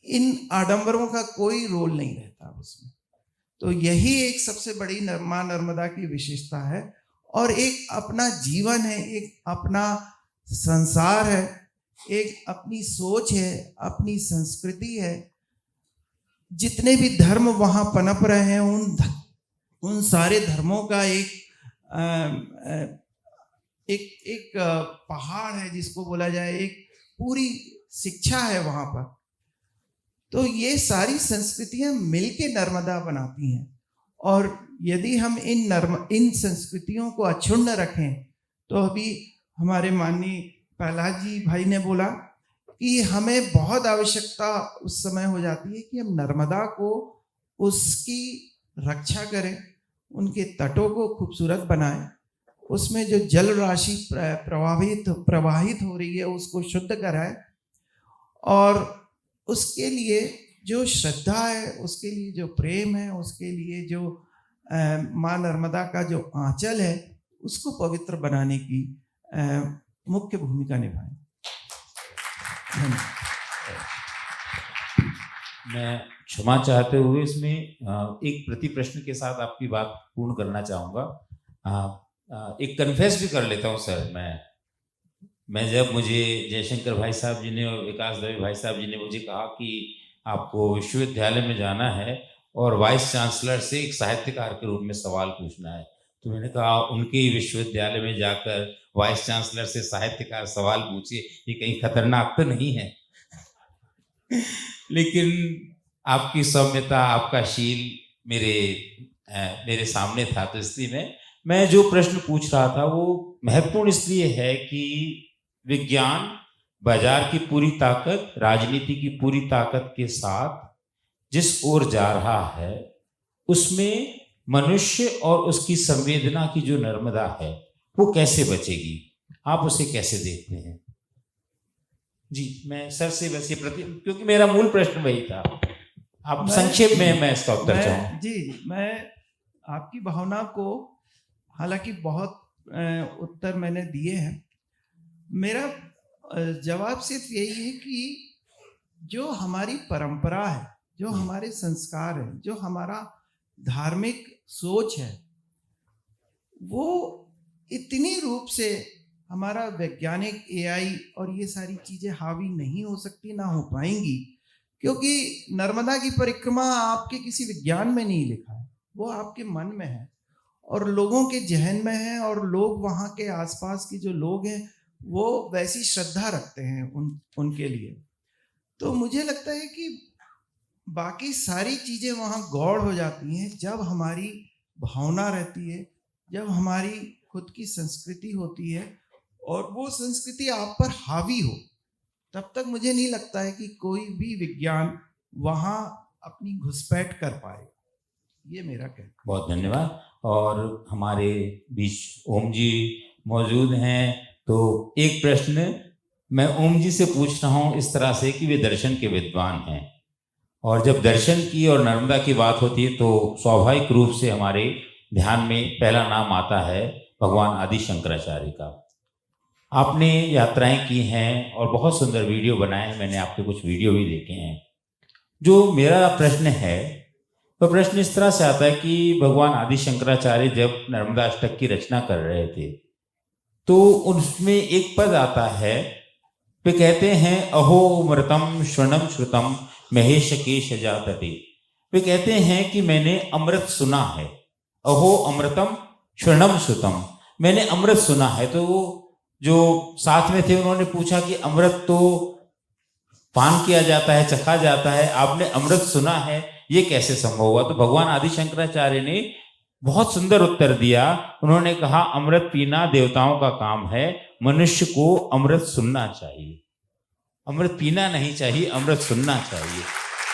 [SPEAKER 3] इन आडंबरों का कोई रोल नहीं रहता उसमें। तो यही एक सबसे बड़ी माँ नर्मदा की विशेषता है, और एक अपना जीवन है, एक अपना संसार है, एक अपनी सोच है, अपनी संस्कृति है। जितने भी धर्म वहाँ पनप रहे हैं, उन सारे धर्मों का एक पहाड़ है जिसको बोला जाए, एक पूरी शिक्षा है वहाँ पर। तो ये सारी संस्कृतियाँ मिलके नर्मदा बनाती हैं, और यदि हम इन संस्कृतियों को अक्षुण्ण रखें, तो अभी हमारे माननीय प्रहलाद जी भाई ने बोला कि हमें बहुत आवश्यकता उस समय हो जाती है कि हम नर्मदा को, उसकी रक्षा करें, उनके तटों को खूबसूरत बनाएं, उसमें जो जल राशि प्रवाहित हो रही है उसको शुद्ध कराएं, और उसके लिए जो श्रद्धा है, उसके लिए जो प्रेम है, उसके लिए जो माँ नर्मदा का जो आंचल है, उसको पवित्र बनाने की मुख्य भूमिका निभाएं।
[SPEAKER 1] मैं क्षमा चाहते हुए इसमें एक प्रति प्रश्न के साथ आपकी बात पूर्ण करना चाहूँगा। एक कन्फेस भी कर लेता हूँ सर। मैं जब मुझे जयशंकर भाई साहब जी ने और विकास दवे भाई साहब जी ने मुझे कहा कि आपको विश्वविद्यालय में जाना है और वाइस चांसलर से एक साहित्यकार के रूप में सवाल पूछना है, तो मैंने कहा उनके ही विश्वविद्यालय में जाकर वाइस चांसलर से साहित्यकार सवाल पूछे, ये कहीं खतरनाक तो नहीं है? लेकिन आपकी सौम्यता, आपका शील मेरे मेरे सामने था, तो इसलिए मैं जो प्रश्न पूछ रहा था वो महत्वपूर्ण इसलिए है कि विज्ञान बाजार की पूरी ताकत, राजनीति की पूरी ताकत के साथ जिस ओर जा रहा है, उसमें मनुष्य और उसकी संवेदना की जो नर्मदा है वो कैसे बचेगी, आप उसे कैसे देखते हैं? जी, मैं सर से वैसे क्योंकि मेरा मूल प्रश्न वही था, आप संक्षेप में मैं इसका उत्तर चाहूँ।
[SPEAKER 3] जी, मैं आपकी भावना को, हालांकि बहुत उत्तर मैंने दिए हैं, मेरा जवाब सिर्फ यही है कि जो हमारी परंपरा है, जो हमारे संस्कार है, जो हमारा धार्मिक सोच है, वो इतनी रूप से हमारा वैज्ञानिक एआई और ये सारी चीजें हावी नहीं हो सकती, ना हो पाएंगी, क्योंकि नर्मदा की परिक्रमा आपके किसी विज्ञान में नहीं लिखा है, वो आपके मन में है और लोगों के जहन में है, और लोग वहाँ के आसपास के जो लोग हैं वो वैसी श्रद्धा रखते हैं उनके लिए। तो मुझे लगता है कि बाकी सारी चीजें वहाँ गौड़ हो जाती हैं जब हमारी भावना रहती है, जब हमारी खुद की संस्कृति होती है और वो संस्कृति आप पर हावी हो, तब तक मुझे नहीं लगता है कि कोई भी विज्ञान वहाँ अपनी घुसपैठ कर पाए। ये मेरा कहना।
[SPEAKER 1] बहुत धन्यवाद। और हमारे बीच ओम जी मौजूद हैं, तो एक प्रश्न मैं ओम जी से पूछ रहा हूँ इस तरह से कि वे दर्शन के विद्वान हैं, और जब दर्शन की और नर्मदा की बात होती है तो स्वाभाविक रूप से हमारे ध्यान में पहला नाम आता है भगवान आदि शंकराचार्य का। आपने यात्राएं की हैं और बहुत सुंदर वीडियो बनाए हैं, मैंने आपके कुछ वीडियो भी देखे हैं। जो मेरा प्रश्न है तो प्रश्न इस तरह से आता है कि भगवान आदि शंकराचार्य जब नर्मदा अष्टक की रचना कर रहे थे तो उसमें एक पद आता है, वे कहते हैं अहो अमृतम श्रवणम श्रुतम महेश केश जातटे। वे कहते हैं कि मैंने अमृत सुना है, अहो अमृतम श्रवणम श्रुतम, मैंने अमृत सुना है। तो जो साथ में थे उन्होंने पूछा कि अमृत तो पान किया जाता है, चखा जाता है, आपने अमृत सुना है, ये कैसे संभव हुआ? तो भगवान आदि शंकराचार्य ने बहुत सुंदर उत्तर दिया। उन्होंने कहा अमृत पीना देवताओं का काम है, मनुष्य को अमृत सुनना चाहिए, अमृत पीना नहीं चाहिए, अमृत सुनना चाहिए।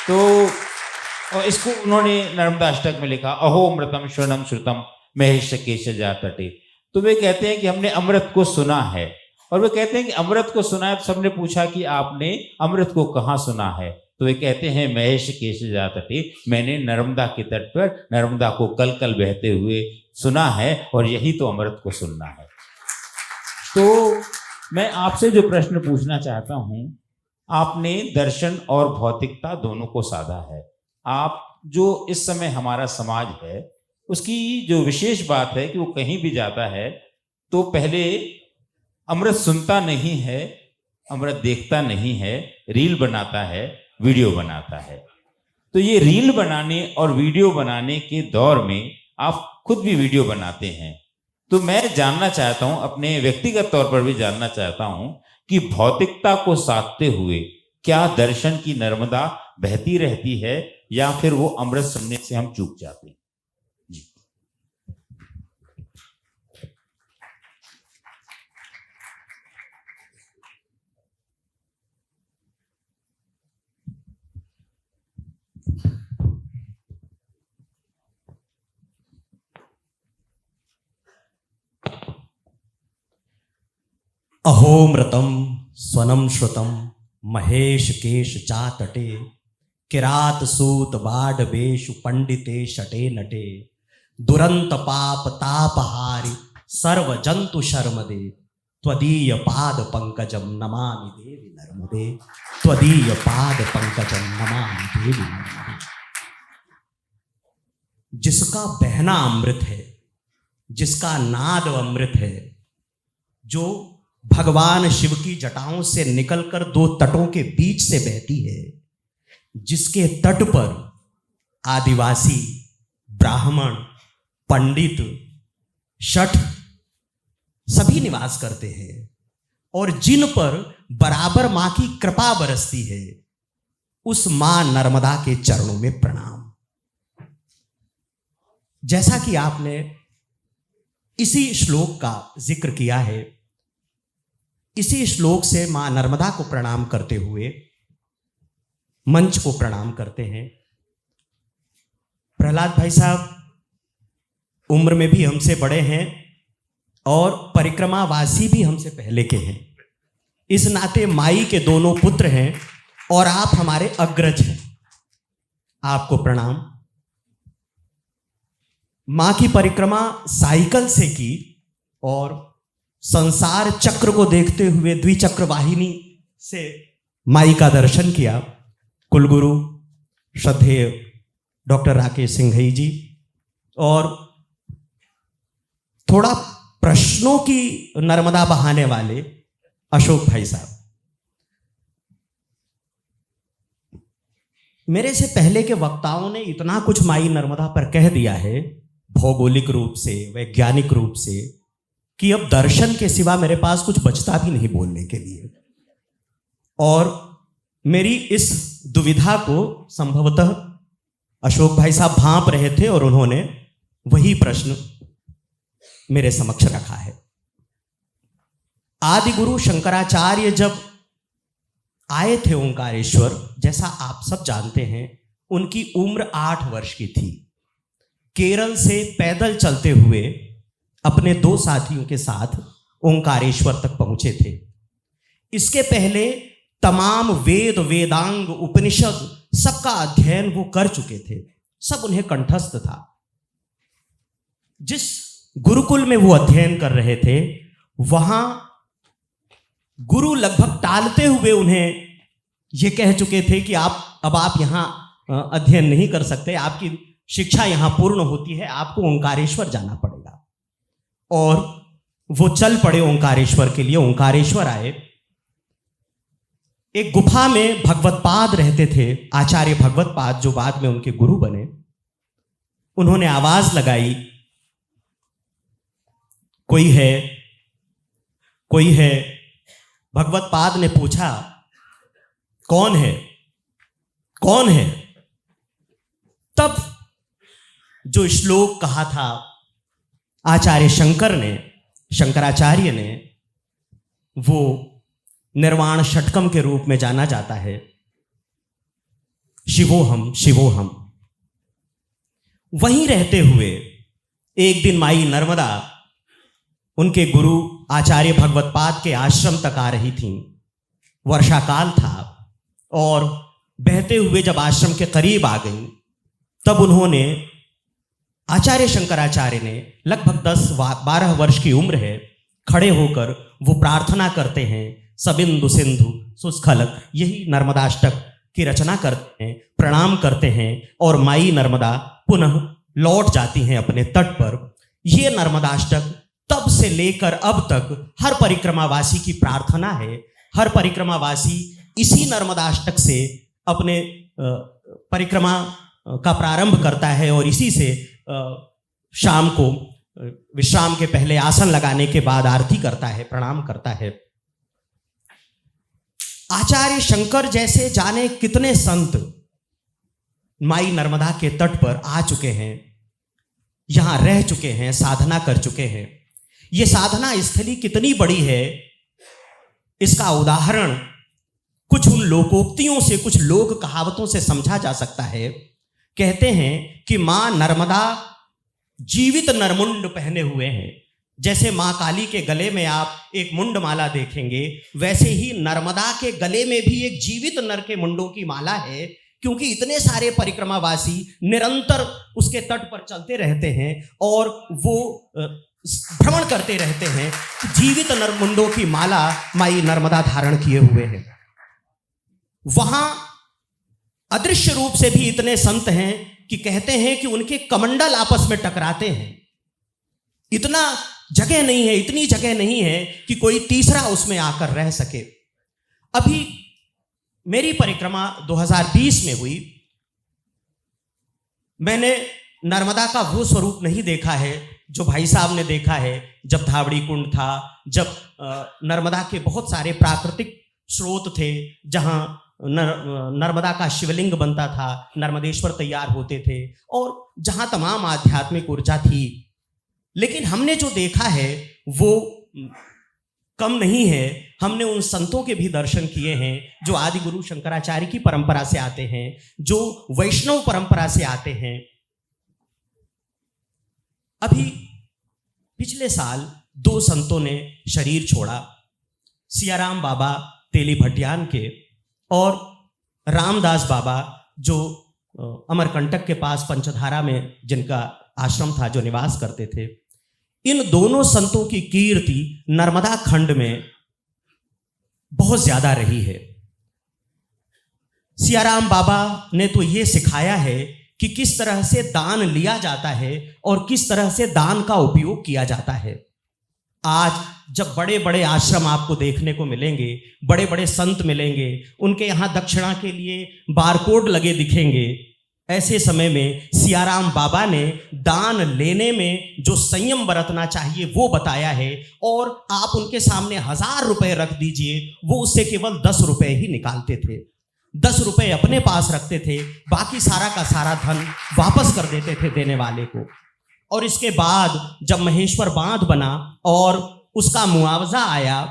[SPEAKER 1] तो और इसको उन्होंने नर्मदा अष्टक में लिखा, अहो अमृतम श्रवणम श्रुतम महेश केश जातटे। तो वे कहते हैं कि हमने अमृत को सुना है, और वे कहते हैं कि अमृत को सुना है। तो सबने पूछा कि आपने अमृत को कहाँ सुना है? तो वे कहते हैं महेश केश जातटे, मैंने नर्मदा के तट पर नर्मदा को कल कल बहते हुए सुना है, और यही तो अमृत को सुनना है। तो मैं आपसे जो प्रश्न पूछना चाहता हूँ, आपने दर्शन और भौतिकता दोनों को साधा है। आप जो इस समय हमारा समाज है उसकी जो विशेष बात है कि वो कहीं भी जाता है तो पहले अमृत सुनता नहीं है, अमृत देखता नहीं है, रील बनाता है, वीडियो बनाता है। तो ये रील बनाने और वीडियो बनाने के दौर में आप खुद भी वीडियो बनाते हैं, तो मैं जानना चाहता हूं, अपने व्यक्तिगत तौर पर भी जानना चाहता हूं कि भौतिकता को साधते हुए क्या दर्शन की नर्मदा बहती रहती है या फिर वो अमृत सुनने से हम चूक जाते हैं? जी।
[SPEAKER 4] अहोमृतम स्वनम श्रुतम महेश केश चातटे किरात सूत बाढ़वेशु पंडिते शटे नटे दुरंत पाप तापहारि सर्व जंतु शर्मदे त्वदीय पाद पंकजम नमामि देवी नर्मदे त्वदीय पाद पंकजम नमामि देवी नर्मदे। जिसका बहना अमृत है, जिसका नाद अमृत है, जो भगवान शिव की जटाओं से निकलकर दो तटों के बीच से बहती है, जिसके तट पर आदिवासी, ब्राह्मण, पंडित, शठ सभी निवास करते हैं, और जिन पर बराबर मां की कृपा बरसती है, उस मां नर्मदा के चरणों में प्रणाम। जैसा कि आपने इसी श्लोक का जिक्र किया है, इसी श्लोक से मां नर्मदा को प्रणाम करते हुए मंच को प्रणाम करते हैं। प्रहलाद भाई साहब उम्र में भी हमसे बड़े हैं और परिक्रमावासी भी हमसे पहले के हैं। इस नाते माई के दोनों पुत्र हैं और आप हमारे अग्रज हैं। आपको प्रणाम। मां की परिक्रमा साइकिल से की और संसार चक्र को देखते हुए द्विचक्र वाहिनी से माई का दर्शन किया। कुलगुरु श्रद्धेय डॉक्टर राकेश सिंघई जी और थोड़ा प्रश्नों की नर्मदा बहाने वाले अशोक भाई साहब। मेरे से पहले के वक्ताओं ने इतना कुछ माई नर्मदा पर कह दिया है, भौगोलिक रूप से, वैज्ञानिक रूप से, कि अब दर्शन के सिवा मेरे पास कुछ बचता भी नहीं बोलने के लिए। और मेरी इस दुविधा को संभवतः अशोक भाई साहब भांप रहे थे और उन्होंने वही प्रश्न मेरे समक्ष रखा है। आदि गुरु शंकराचार्य जब आए थे ओंकारेश्वर, जैसा आप सब जानते हैं, उनकी उम्र 8 वर्ष की थी। केरल से पैदल चलते हुए अपने 2 साथियों के साथ ओंकारेश्वर तक पहुंचे थे। इसके पहले तमाम वेद, वेदांग, उपनिषद सबका अध्ययन वो कर चुके थे, सब उन्हें कंठस्थ था। जिस गुरुकुल में वो अध्ययन कर रहे थे, वहां गुरु लगभग टालते हुए उन्हें ये कह चुके थे कि अब आप यहां अध्ययन नहीं कर सकते, आपकी शिक्षा यहां पूर्ण होती है, आपको ओंकारेश्वर जाना पड़ेगा। और वो चल पड़े ओंकारेश्वर के लिए। ओंकारेश्वर आए। एक गुफा में भगवतपाद रहते थे, आचार्य भगवतपाद, जो बाद में उनके गुरु बने। उन्होंने आवाज लगाई, कोई है, कोई है। भगवतपाद ने पूछा, कौन है, कौन है? तब जो श्लोक कहा था आचार्य शंकर ने, शंकराचार्य ने, वो निर्वाण षटकम के रूप में जाना जाता है, शिवोहम शिवोहम। वहीं रहते हुए एक दिन माई नर्मदा उनके गुरु आचार्य भगवतपाद के आश्रम तक आ रही थीं। वर्षाकाल था और बहते हुए जब आश्रम के करीब आ गई, तब उन्होंने, आचार्य शंकराचार्य ने, लगभग 10-12 वर्ष की उम्र है, खड़े होकर वो प्रार्थना करते हैं, सबिंदु सिंधु सुस्खलक, यही नर्मदाष्टक की रचना करते हैं, प्रणाम करते हैं और माई नर्मदा पुनः लौट जाती हैं अपने तट पर। ये नर्मदाष्टक तब से लेकर अब तक हर परिक्रमावासी की प्रार्थना है। हर परिक्रमावासी इसी नर्मदाष्टक से अपने परिक्रमा का प्रारंभ करता है और इसी से शाम को विश्राम के पहले आसन लगाने के बाद आरती करता है, प्रणाम करता है। आचार्य शंकर जैसे जाने कितने संत माई नर्मदा के तट पर आ चुके हैं, यहां रह चुके हैं, साधना कर चुके हैं। ये साधना स्थली कितनी बड़ी है, इसका उदाहरण कुछ उन लोकोक्तियों से, कुछ लोक कहावतों से समझा जा सकता है। कहते हैं कि मां नर्मदा जीवित नरमुंड पहने हुए हैं। जैसे मां काली के गले में आप एक मुंड माला देखेंगे, वैसे ही नर्मदा के गले में भी एक जीवित नर के मुंडों की माला है, क्योंकि इतने सारे परिक्रमावासी निरंतर उसके तट पर चलते रहते हैं और वो भ्रमण करते रहते हैं। जीवित नरमुंडों की माला माई नर्मदा धारण किए हुए हैं। वहां अदृश्य रूप से भी इतने संत हैं कि कहते हैं कि उनके कमंडल आपस में टकराते हैं। इतना जगह नहीं है, इतनी जगह नहीं है कि कोई तीसरा उसमें आकर रह सके। अभी मेरी परिक्रमा 2020 में हुई। मैंने नर्मदा का वो स्वरूप नहीं देखा है जो भाई साहब ने देखा है, जब धावड़ी कुंड था, जब नर्मदा के बहुत सारे प्राकृतिक स्रोत थे, जहां नर्मदा का शिवलिंग बनता था, नर्मदेश्वर तैयार होते थे, और जहाँ तमाम आध्यात्मिक ऊर्जा थी। लेकिन हमने जो देखा है वो कम नहीं है। हमने उन संतों के भी दर्शन किए हैं जो आदि गुरु शंकराचार्य की परंपरा से आते हैं, जो वैष्णव परंपरा से आते हैं। अभी पिछले साल 2 संतों ने शरीर छोड़ा, सियाराम बाबा तेली भटियान के और रामदास बाबा जो अमरकंटक के पास पंचधारा में जिनका आश्रम था, जो निवास करते थे। इन दोनों संतों की कीर्ति नर्मदा खंड में बहुत ज्यादा रही है। सियाराम बाबा ने तो ये सिखाया है कि किस तरह से दान लिया जाता है और किस तरह से दान का उपयोग किया जाता है। आज जब बड़े बड़े आश्रम आपको देखने को मिलेंगे, बड़े बड़े संत मिलेंगे, उनके यहाँ दक्षिणा के लिए बारकोड लगे दिखेंगे, ऐसे समय में सियाराम बाबा ने दान लेने में जो संयम बरतना चाहिए वो बताया है। और आप उनके सामने 1000 रुपए रख दीजिए, वो उससे केवल 10 रुपए ही निकालते थे। 10 रुपए अपने पास रखते थे, बाकी सारा का सारा धन वापस कर देते थे देने वाले को। और इसके बाद जब महेश्वर बांध बना और उसका मुआवजा आया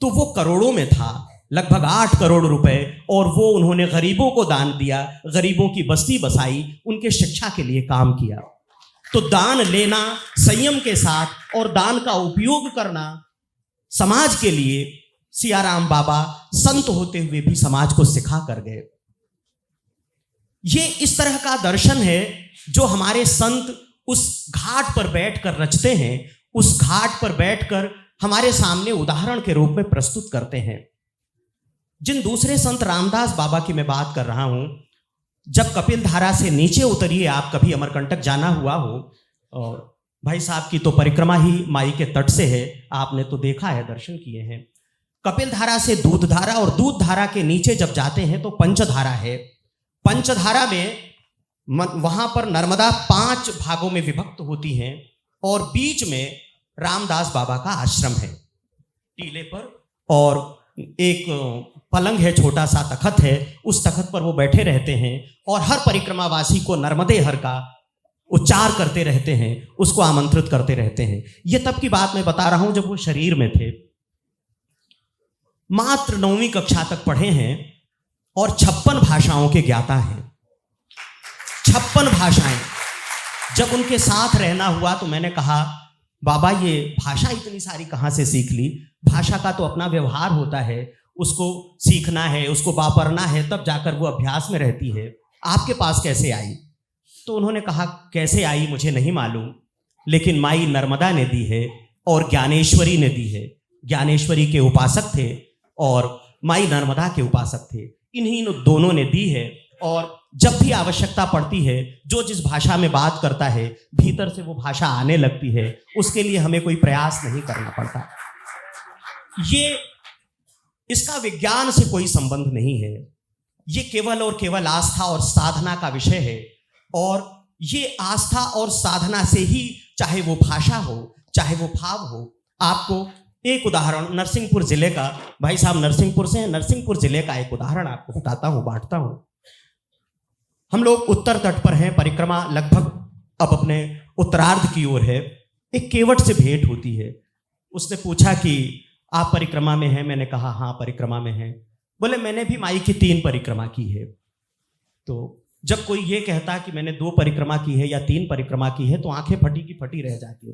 [SPEAKER 4] तो वो करोड़ों में था, लगभग 8 करोड़ रुपए, और वो उन्होंने गरीबों को दान दिया, गरीबों की बस्ती बसाई, उनके शिक्षा के लिए काम किया। तो दान लेना संयम के साथ और दान का उपयोग करना समाज के लिए सियाराम बाबा संत होते हुए भी समाज को सिखा कर गए। ये इस तरह का दर्शन है जो हमारे संत उस घाट पर बैठकर रचते हैं, उस घाट पर बैठकर हमारे सामने उदाहरण के रूप में प्रस्तुत करते हैं। जिन दूसरे संत रामदास बाबा की मैं बात कर रहा हूं, जब कपिल धारा से नीचे उतरिए, आप कभी अमरकंटक जाना हुआ हो, और भाई साहब की तो परिक्रमा ही माई के तट से है, आपने तो देखा है, दर्शन किए हैं। कपिल धारा से दूध धारा, और दूध धारा के नीचे जब जाते हैं तो पंचधारा है। पंचधारा में वहां पर नर्मदा 5 भागों में विभक्त होती हैं और बीच में रामदास बाबा का आश्रम है टीले पर, और एक पलंग है, छोटा सा तखत है, उस तखत पर वो बैठे रहते हैं और हर परिक्रमावासी को नर्मदे हर का उच्चार करते रहते हैं, उसको आमंत्रित करते रहते हैं। ये तब की बात मैं बता रहा हूं जब वो शरीर में थे। मात्र 9वीं कक्षा तक पढ़े हैं और 56 भाषाओं के ज्ञाता हैं। 56 भाषाएं। जब उनके साथ रहना हुआ तो मैंने कहा, बाबा ये भाषा इतनी सारी कहाँ से सीख ली? भाषा का तो अपना व्यवहार होता है, उसको सीखना है, उसको वापरना है, तब जाकर वो अभ्यास में रहती है। आपके पास कैसे आई? तो उन्होंने कहा, कैसे आई मुझे नहीं मालूम, लेकिन माई नर्मदा ने दी है और ज्ञानेश्वरी ने दी है। ज्ञानेश्वरी के उपासक थे और माई नर्मदा के उपासक थे, इन्हीं दोनों ने दी है। और जब भी आवश्यकता पड़ती है, जो जिस भाषा में बात करता है, भीतर से वो भाषा आने लगती है, उसके लिए हमें कोई प्रयास नहीं करना पड़ता। ये इसका विज्ञान से कोई संबंध नहीं है, ये केवल और केवल आस्था और साधना का विषय है। और ये आस्था और साधना से ही, चाहे वो भाषा हो, चाहे वो भाव हो। आपको एक उदाहरण नरसिंहपुर जिले का, भाई साहब नरसिंहपुर से हैं, नरसिंहपुर जिले का एक उदाहरण आपको बताता हूँ, बांटता हूँ। हम लोग उत्तर तट पर हैं, परिक्रमा लगभग अब अपने उत्तरार्ध की ओर है। एक केवट से भेंट होती है। उसने पूछा कि आप परिक्रमा में हैं? मैंने कहा हाँ परिक्रमा में हैं। बोले मैंने भी माई की 3 परिक्रमा की है। तो जब कोई ये कहता कि मैंने 2 परिक्रमा की है या 3 परिक्रमा की है तो आंखें फटी की फटी रह जाती है।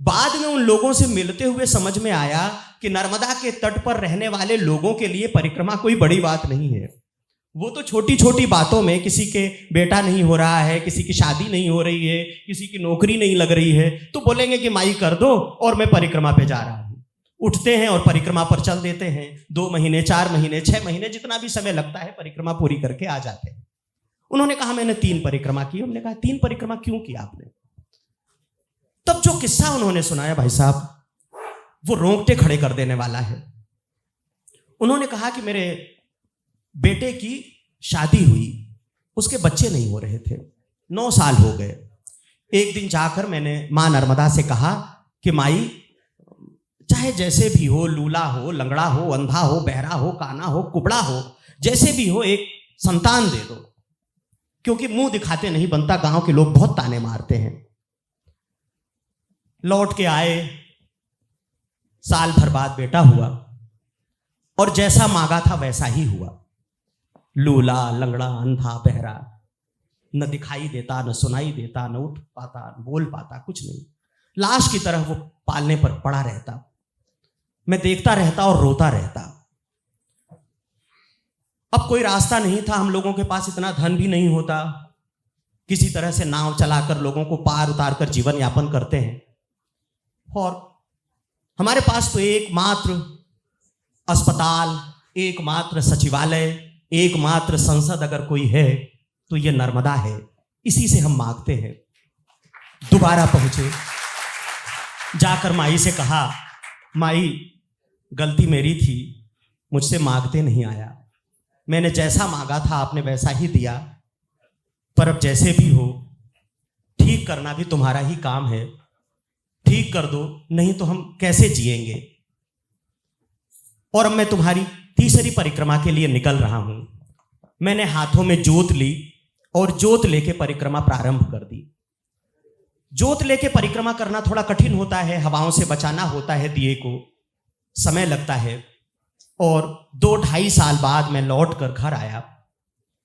[SPEAKER 4] बाद में उन लोगों से मिलते हुए समझ में आया कि नर्मदा के तट पर रहने वाले लोगों के लिए परिक्रमा कोई बड़ी बात नहीं है। वो तो छोटी छोटी बातों में, किसी के बेटा नहीं हो रहा है, किसी की शादी नहीं हो रही है, किसी की नौकरी नहीं लग रही है, तो बोलेंगे कि माई कर दो और मैं परिक्रमा पे जा रहा हूँ। उठते हैं और परिक्रमा पर चल देते हैं। 2 महीने, 4 महीने, 6 महीने, जितना भी समय लगता है, परिक्रमा पूरी करके आ जाते हैं। उन्होंने कहा मैंने 3 परिक्रमा की। हमने कहा 3 परिक्रमा क्यों की आपने? तब जो किस्सा उन्होंने सुनाया भाई साहब, वो रोंगटे खड़े कर देने वाला है। उन्होंने कहा कि मेरे बेटे की शादी हुई, उसके बच्चे नहीं हो रहे थे, 9 साल हो गए। एक दिन जाकर मैंने माँ नर्मदा से कहा कि माई, चाहे जैसे भी हो, लूला हो, लंगड़ा हो, अंधा हो, बहरा हो, काना हो, कुबड़ा हो, जैसे भी हो एक संतान दे दो, क्योंकि मुंह दिखाते नहीं बनता, गांव के लोग बहुत ताने मारते हैं। लौट के आए, साल भर बाद बेटा हुआ और जैसा मांगा था वैसा ही हुआ। लूला, लंगड़ा, अंधा, बहरा, न दिखाई देता, न सुनाई देता, न उठ पाता, न बोल पाता, कुछ नहीं। लाश की तरह वो पालने पर पड़ा रहता। मैं देखता रहता और रोता रहता। अब कोई रास्ता नहीं था, हम लोगों के पास इतना धन भी नहीं होता, किसी तरह से नाव चलाकर लोगों को पार उतार कर जीवन यापन करते हैं। और हमारे पास तो एकमात्र अस्पताल, एकमात्र सचिवालय, एकमात्र संसद अगर कोई है तो ये नर्मदा है। इसी से हम मांगते हैं। दोबारा पहुंचे, जाकर माई से कहा, माई गलती मेरी थी, मुझसे मांगते नहीं आया, मैंने जैसा मांगा था आपने वैसा ही दिया, पर अब जैसे भी हो ठीक करना भी तुम्हारा ही काम है, ठीक कर दो, नहीं तो हम कैसे जिएंगे। और अब मैं तुम्हारी तीसरी परिक्रमा के लिए निकल रहा हूं। मैंने हाथों में जोत ली और जोत लेके परिक्रमा प्रारंभ कर दी। जोत लेके परिक्रमा करना थोड़ा कठिन होता है, हवाओं से बचाना होता है दिए को, समय लगता है। और 2-2.5 साल बाद मैं लौट कर घर आया,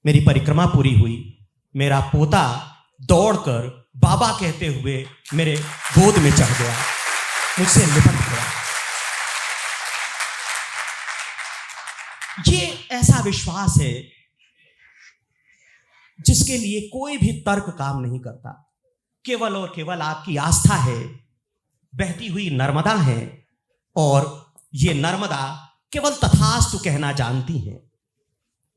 [SPEAKER 4] मेरी परिक्रमा पूरी हुई। मेरा पोता दौड़कर बाबा कहते हुए मेरे गोद में चढ़ गया, मुझसे लिपट गया। ये ऐसा विश्वास है जिसके लिए कोई भी तर्क काम नहीं करता, केवल और केवल आपकी आस्था है। बहती हुई नर्मदा है और ये नर्मदा केवल तथास्तु कहना जानती हैं।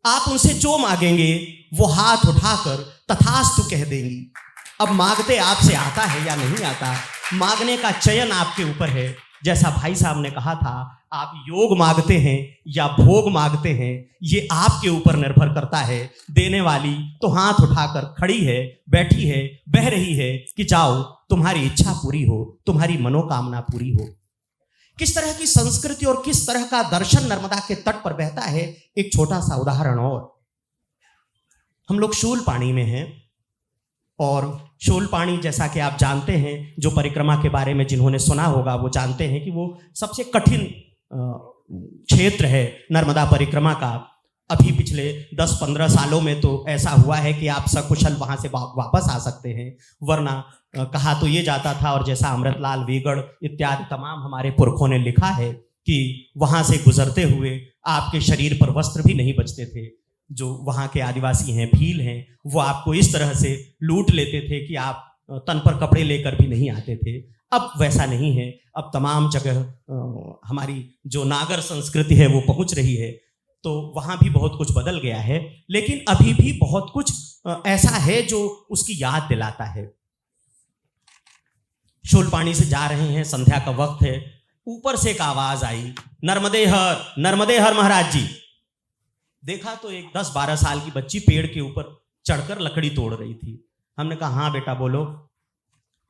[SPEAKER 4] आप उनसे जो मांगेंगे वो हाथ उठाकर तथास्तु कह देंगी। अब मांगते आपसे आता है या नहीं आता, मांगने का चयन आपके ऊपर है। जैसा भाई साहब ने कहा था, आप योग मांगते हैं या भोग मांगते हैं, ये आपके ऊपर निर्भर करता है। देने वाली तो हाथ उठाकर खड़ी है, बैठी है, बह रही है कि जाओ तुम्हारी इच्छा पूरी हो, तुम्हारी मनोकामना पूरी हो। किस तरह की संस्कृति और किस तरह का दर्शन नर्मदा के तट पर बहता है, एक छोटा सा उदाहरण और। हम लोग शूलपाणी में हैं और शूलपाणी जैसा कि आप जानते हैं, जो परिक्रमा के बारे में जिन्होंने सुना होगा वो जानते हैं कि वो सबसे कठिन क्षेत्र है नर्मदा परिक्रमा का। अभी पिछले 10-15 सालों में तो ऐसा हुआ है कि आप सकुशल वहां से वापस आ सकते हैं, वरना कहा तो ये जाता था, और जैसा अमृतलाल वीगड़ इत्यादि तमाम हमारे पुरखों ने लिखा है कि वहां से गुजरते हुए आपके शरीर पर वस्त्र भी नहीं बचते थे। जो वहाँ के आदिवासी हैं, भील हैं, वो आपको इस तरह से लूट लेते थे कि आप तन पर कपड़े लेकर भी नहीं आते थे। अब वैसा नहीं है, अब तमाम जगह हमारी जो नागर संस्कृति है वो पहुँच रही है, तो वहाँ भी बहुत कुछ बदल गया है। लेकिन अभी भी बहुत कुछ ऐसा है जो उसकी याद दिलाता है। शूलपाणी से जा रहे हैं, संध्या का वक्त है, ऊपर से एक आवाज आई, नर्मदे हर महाराज जी। देखा तो एक 10-12 साल की बच्ची पेड़ के ऊपर चढ़कर लकड़ी तोड़ रही थी। हमने कहा, हाँ बेटा बोलो,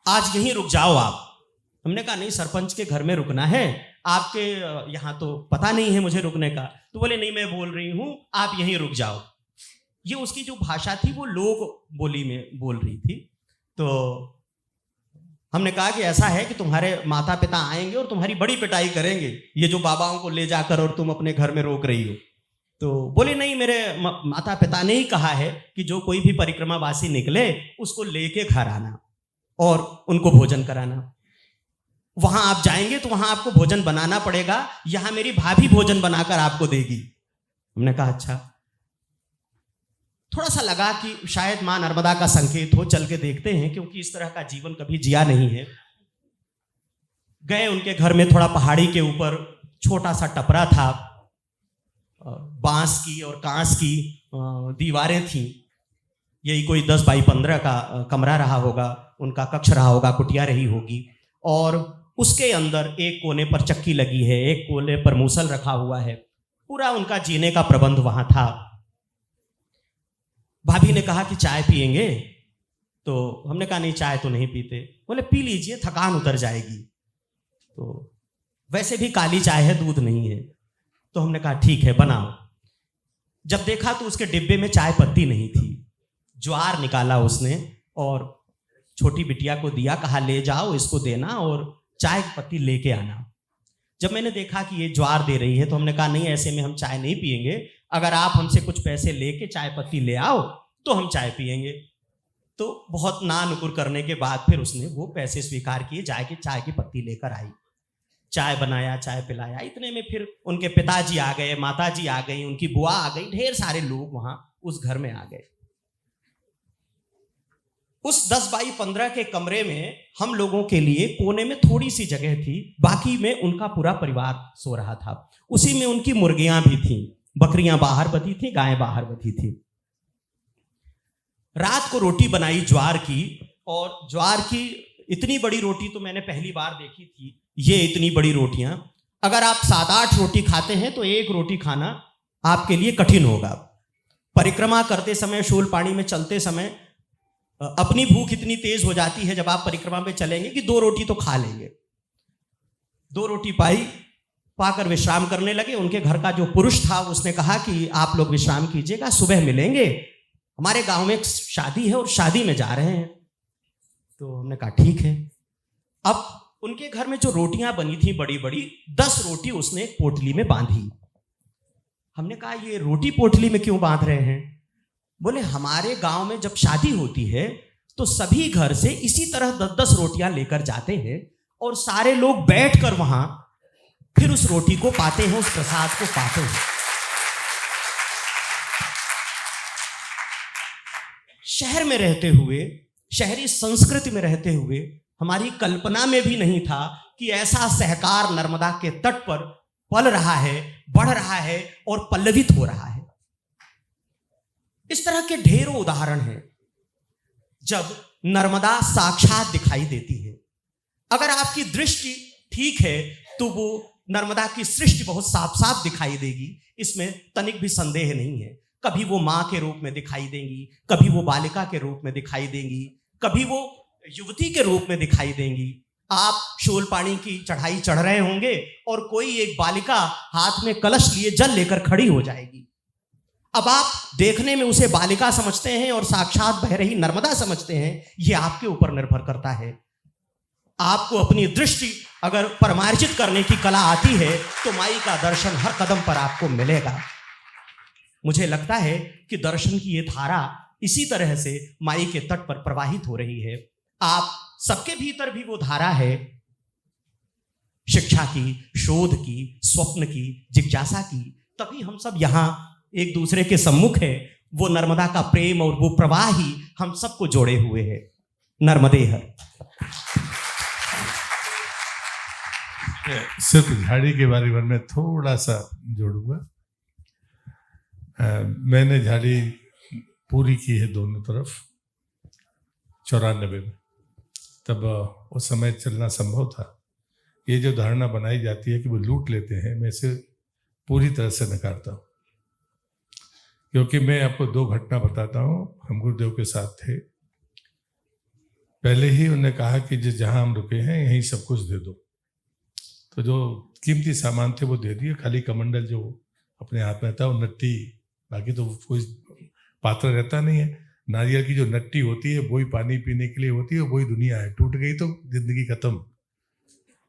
[SPEAKER 4] आज यहीं रुक जाओ आप। हमने कहा नहीं, सरपंच के घर में रुकना है, आपके यहाँ तो पता नहीं है मुझे रुकने का। तो बोले नहीं, मैं बोल रही हूँ आप यहीं रुक जाओ। ये उसकी जो भाषा थी वो लोक बोली में बोल रही थी। तो हमने कहा कि ऐसा है कि तुम्हारे माता पिता आएंगे और तुम्हारी बड़ी पिटाई करेंगे, ये जो बाबाओं को ले जाकर और तुम अपने घर में रोक रही हो। तो बोले नहीं, मेरे माता पिता ने ही कहा है कि जो कोई भी परिक्रमावासी निकले उसको लेके घर आना और उनको भोजन कराना। वहां आप जाएंगे तो वहां आपको भोजन बनाना पड़ेगा, यहां मेरी भाभी भोजन बनाकर आपको देगी। हमने कहा अच्छा। थोड़ा सा लगा कि शायद मां नर्मदा का संकेत हो, चल के देखते हैं, क्योंकि इस तरह का जीवन कभी जिया नहीं है। गए उनके घर में, थोड़ा पहाड़ी के ऊपर छोटा सा टपरा था, बांस की और कांस की दीवारें थीं। यही कोई 10 बाई 15 का कमरा रहा होगा, उनका कक्ष रहा होगा, कुटिया रही होगी। और उसके अंदर एक कोने पर चक्की लगी है, एक कोने पर मूसल रखा हुआ है। पूरा उनका जीने का प्रबंध वहां था। भाभी ने कहा कि चाय पिएंगे? तो हमने कहा नहीं, चाय तो नहीं पीते। बोले पी लीजिए, थकान उतर जाएगी। तो वैसे भी काली चाय है, दूध नहीं है। तो हमने कहा ठीक है बनाओ। जब देखा तो उसके डिब्बे में चाय पत्ती नहीं थी। ज्वार निकाला उसने और छोटी बिटिया को दिया, कहा ले जाओ इसको देना और चाय पत्ती लेके आना। जब मैंने देखा कि ये ज्वार दे रही है तो हमने कहा नहीं, ऐसे में हम चाय नहीं पिएंगे, अगर आप हमसे कुछ पैसे लेके चाय पत्ती ले आओ तो हम चाय पिएंगे। तो बहुत ना नुकुर करने के बाद फिर उसने वो पैसे स्वीकार किए, जाके चाय की पत्ती लेकर आई, चाय बनाया, चाय पिलाया। इतने में फिर उनके पिताजी आ गए, माताजी आ गई, उनकी बुआ आ गई, ढेर सारे लोग वहां उस घर में आ गए। उस 10 बाई 15 के कमरे में हम लोगों के लिए कोने में थोड़ी सी जगह थी, बाकी में उनका पूरा परिवार सो रहा था। उसी में उनकी मुर्गियां भी थीं, बकरियां बाहर बंधी थी, गायें बाहर बंधी थी। रात को रोटी बनाई ज्वार की, और ज्वार की इतनी बड़ी रोटी तो मैंने पहली बार देखी थी। ये इतनी बड़ी रोटियां, अगर आप 7-8 रोटी खाते हैं तो एक रोटी खाना आपके लिए कठिन होगा। परिक्रमा करते समय, शूल पानी में चलते समय अपनी भूख इतनी तेज हो जाती है जब आप परिक्रमा में चलेंगे कि 2 रोटी तो खा लेंगे। 2 रोटी पाई, पाकर विश्राम करने लगे। उनके घर का जो पुरुष था उसने कहा कि आप लोग विश्राम कीजिएगा, सुबह मिलेंगे, हमारे गांव में एक शादी है और शादी में जा रहे हैं। तो हमने कहा ठीक है। अब उनके घर में जो रोटियां बनी थी बड़ी बड़ी, 10 रोटी उसने एक पोटली में बांधी। हमने कहा ये रोटी पोटली में क्यों बांध रहे हैं? बोले हमारे गांव में जब शादी होती है तो सभी घर से इसी तरह 10-10 रोटियां लेकर जाते हैं और सारे लोग बैठकर वहां फिर उस रोटी को पाते हैं, उस प्रसाद को पाते हैं। शहर में रहते हुए, शहरी संस्कृति में रहते हुए हमारी कल्पना में भी नहीं था कि ऐसा सहकार नर्मदा के तट पर पल रहा है, बढ़ रहा है और पल्लवित हो रहा है। इस तरह के ढेरों उदाहरण हैं जब नर्मदा साक्षात दिखाई देती है। अगर आपकी दृष्टि ठीक है तो वो नर्मदा की सृष्टि बहुत साफ साफ दिखाई देगी, इसमें तनिक भी संदेह नहीं है। कभी वो मां के रूप में दिखाई देंगी, कभी वो बालिका के रूप में दिखाई देंगी, कभी वो युवती के रूप में दिखाई देंगी। आप शूल पानी की चढ़ाई चढ़ रहे होंगे और कोई एक बालिका हाथ में कलश लिए जल लेकर खड़ी हो जाएगी। अब आप देखने में उसे बालिका समझते हैं और साक्षात बह रही नर्मदा समझते हैं, यह आपके ऊपर निर्भर करता है। आपको अपनी दृष्टि अगर परमार्जित करने की कला आती है तो माई का दर्शन हर कदम पर आपको मिलेगा। मुझे लगता है कि दर्शन की ये धारा इसी तरह से माई के तट पर प्रवाहित हो रही है। आप सबके भीतर भी वो धारा है, शिक्षा की, शोध की, स्वप्न की, जिज्ञासा की। तभी हम सब यहां एक दूसरे के सम्मुख है। वो नर्मदा का प्रेम और वो प्रवाह ही हम सबको जोड़े हुए है। नर्मदे हर।
[SPEAKER 2] सिर्फ झाड़ी के बारे में मैं थोड़ा सा जोड़ूंगा। मैंने झाड़ी पूरी की है दोनों तरफ 94 में, तब उस समय चलना संभव था। ये जो धारणा बनाई जाती है कि वो लूट लेते हैं, मैं इसे पूरी तरह से नकारता हूँ। क्योंकि मैं आपको 2 घटना बताता हूँ। हम गुरुदेव के साथ थे, पहले ही उन्होंने कहा कि जहाँ हम रुके हैं यहीं सब कुछ दे दो। तो जो कीमती सामान थे वो दे दिए, खाली कमंडल जो अपने हाथ में था, वो नट्टी, बाकी तो कोई पात्र रहता नहीं है। नारियल की जो नट्टी होती है वही पानी पीने के लिए होती है, वही दुनिया है। टूट गई तो जिंदगी खत्म।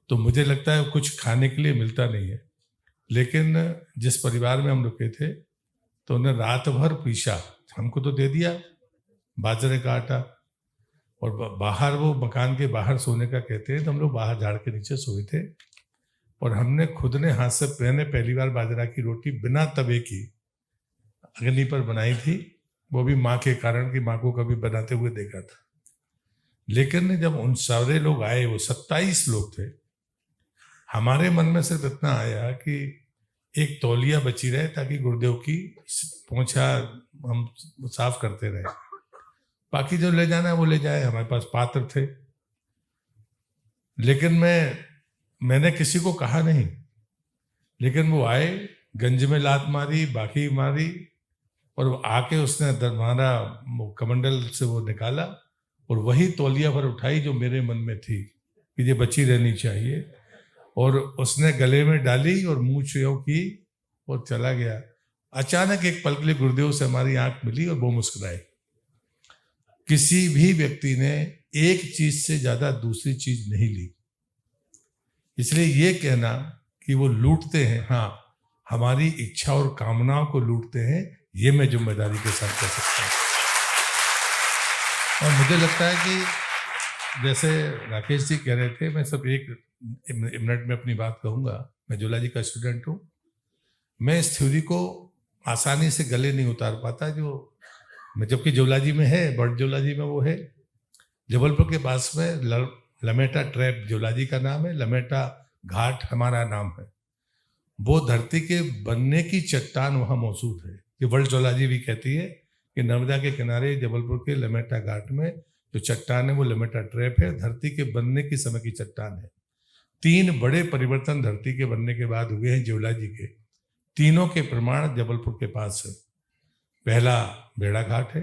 [SPEAKER 2] तो मुझे लगता है कुछ खाने के लिए मिलता नहीं है। लेकिन जिस परिवार में हम रुके थे तो उन्हें रात भर पीसा, हमको तो दे दिया बाजरे का आटा, और बाहर वो मकान के बाहर सोने का कहते हैं, तो हम लोग बाहर झाड़ के नीचे सोए थे। और हमने खुद ने हाथ से पहली बार बाजरा की रोटी बिना तवे की अग्नि पर बनाई थी, वो भी माँ के कारण कि माँ को कभी बनाते हुए देखा था। लेकिन जब उन सारे लोग आए, वो 27 लोग थे, हमारे मन में सिर्फ इतना आया कि एक तौलिया बची रहे ताकि गुरुदेव की पोंछा हम साफ करते रहे, बाकी जो ले जाना है वो ले जाए। हमारे पास पात्र थे। लेकिन मैंने किसी को कहा नहीं, लेकिन वो आए, गंज में लात मारी, बाकी मारी, और आके उसने दरमाना कमंडल से वो निकाला और वही तौलिया भर उठाई जो मेरे मन में थी कि ये बची रहनी चाहिए, और उसने गले में डाली और मुंह छुओ की और चला गया। अचानक एक पल के लिए गुरुदेव से हमारी आंख मिली और वो मुस्कुराए। किसी भी व्यक्ति ने एक चीज से ज्यादा दूसरी चीज नहीं ली। इसलिए ये कहना कि वो लूटते हैं, हाँ, हमारी इच्छा और कामनाओं को लूटते हैं, ये मैं जिम्मेदारी के साथ कह सकता हूँ। और मुझे लगता है कि जैसे राकेश जी कह रहे थे, मैं सब एक मिनट में अपनी बात कहूँगा। मैं ज्वालाजी का स्टूडेंट हूँ। मैं इस थ्योरी को आसानी से गले नहीं उतार पाता, जो मैं, जबकि ज्वालाजी में है, बर्ड ज्वालाजी में वो है। जबलपुर के पास में लमेटा ट्रैप ज्वालाजी का नाम है, लमेटा घाट हमारा नाम है। वो धरती के बनने की चट्टान वहाँ मौजूद है। ये वर्ल्ड ज्वालाजी भी कहती है कि नर्मदा के किनारे जबलपुर के लमेटा घाट में जो चट्टान है वो लमेटा ट्रैप है, धरती के बनने की समय की चट्टान है। 3 बड़े परिवर्तन धरती के बनने के बाद हुए हैं ज्वालाजी के। तीनों के प्रमाण जबलपुर के पास है। पहला बेड़ा घाट है,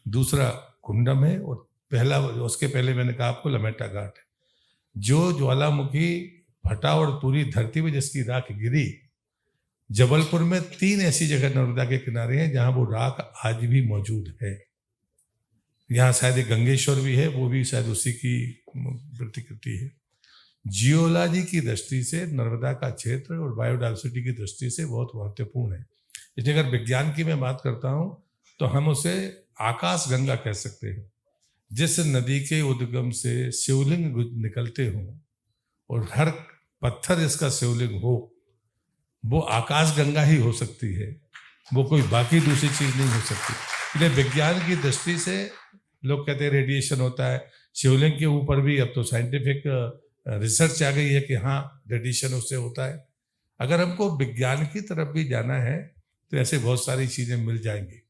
[SPEAKER 2] दूसरा कुंडम है, और पहला, उसके पहले मैंने कहा आपको, लमेटा घाट है। जो ज्वालामुखी फटा और पूरी धरती में जिसकी राख गिरी, जबलपुर में 3 ऐसी जगह नर्मदा के किनारे हैं जहां वो राख आज भी मौजूद है। यहाँ शायद एक गंगेश्वर भी है, वो भी शायद उसी की प्रतिकृति है। जियोलॉजी की दृष्टि से नर्मदा का क्षेत्र और बायोडायवर्सिटी की दृष्टि से बहुत महत्वपूर्ण है। इसलिए अगर विज्ञान की मैं बात करता हूँ तो हम उसे आकाश गंगा कह सकते हैं। जिस नदी के उद्गम से शिवलिंग निकलते हों और हर पत्थर इसका शिवलिंग हो, वो आकाश गंगा ही हो सकती है, वो कोई बाकी दूसरी चीज नहीं हो सकती। इसलिए विज्ञान की दृष्टि से लोग कहते हैं रेडिएशन होता है शिवलिंग के ऊपर भी। अब तो साइंटिफिक रिसर्च आ गई है कि हाँ, रेडिएशन उससे होता है। अगर हमको विज्ञान की तरफ भी जाना है तो ऐसे बहुत सारी चीजें मिल जाएंगी।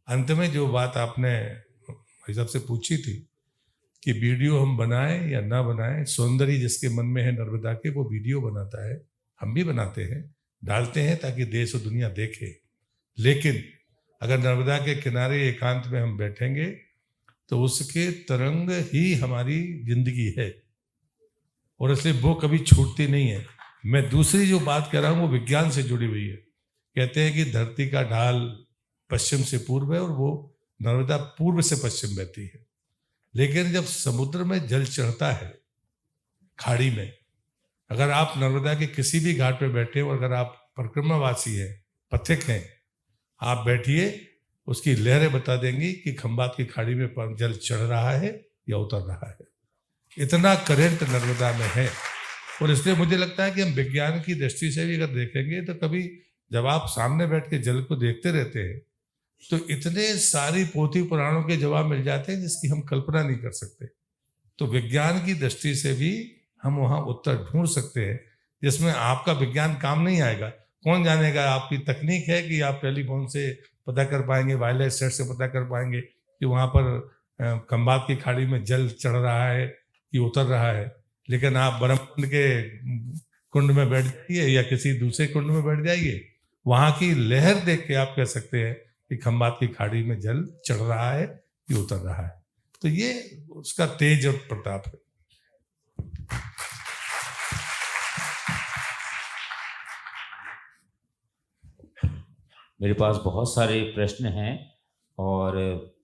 [SPEAKER 2] अंत में जो बात आपने भाई साहब से पूछी थी कि वीडियो हम बनाएं या ना बनाएं, सौंदर्य जिसके मन में है नर्मदा के, वो वीडियो बनाता है, हम भी बनाते हैं, डालते हैं ताकि देश और दुनिया देखे। लेकिन अगर नर्मदा के किनारे एकांत में हम बैठेंगे तो उसके तरंग ही हमारी जिंदगी है, और इसलिए वो कभी छूटती नहीं है। मैं दूसरी जो बात कह रहा हूँ वो विज्ञान से जुड़ी हुई है। कहते हैं कि धरती का ढाल पश्चिम से पूर्व है और वो नर्मदा पूर्व से पश्चिम बहती है। लेकिन जब समुद्र में जल चढ़ता है खाड़ी में, अगर आप नर्मदा के किसी भी घाट पे बैठे हो, अगर आप परिक्रमावासी हैं, पथिक हैं, आप बैठिए, उसकी लहरें बता देंगी कि खंबात की खाड़ी में जल चढ़ रहा है या उतर रहा है। इतना करंट नर्मदा में है। और इसलिए मुझे लगता है कि हम विज्ञान की दृष्टि से भी अगर देखेंगे तो कभी जब आप सामने बैठ के जल को देखते रहते हैं तो इतने सारी पोथी पुराणों के जवाब मिल जाते हैं जिसकी हम कल्पना नहीं कर सकते। तो विज्ञान की दृष्टि से भी हम वहाँ उत्तर ढूंढ सकते हैं जिसमें आपका विज्ञान काम नहीं आएगा। कौन जानेगा, आपकी तकनीक है कि आप टेलीफोन से पता कर पाएंगे, वायरलेस सेट से पता कर पाएंगे कि वहाँ पर खंबात की खाड़ी में जल चढ़ रहा है कि उतर रहा है। लेकिन आप ब्रह्मकुंड के कुंड में बैठ जाइए या किसी दूसरे कुंड में बैठ जाइए, वहाँ की लहर देख के आप कह सकते हैं कि खंबात की खाड़ी में जल चढ़ रहा है कि उतर रहा है। तो ये उसका तेज और प्रताप है।
[SPEAKER 1] मेरे पास बहुत सारे प्रश्न हैं, और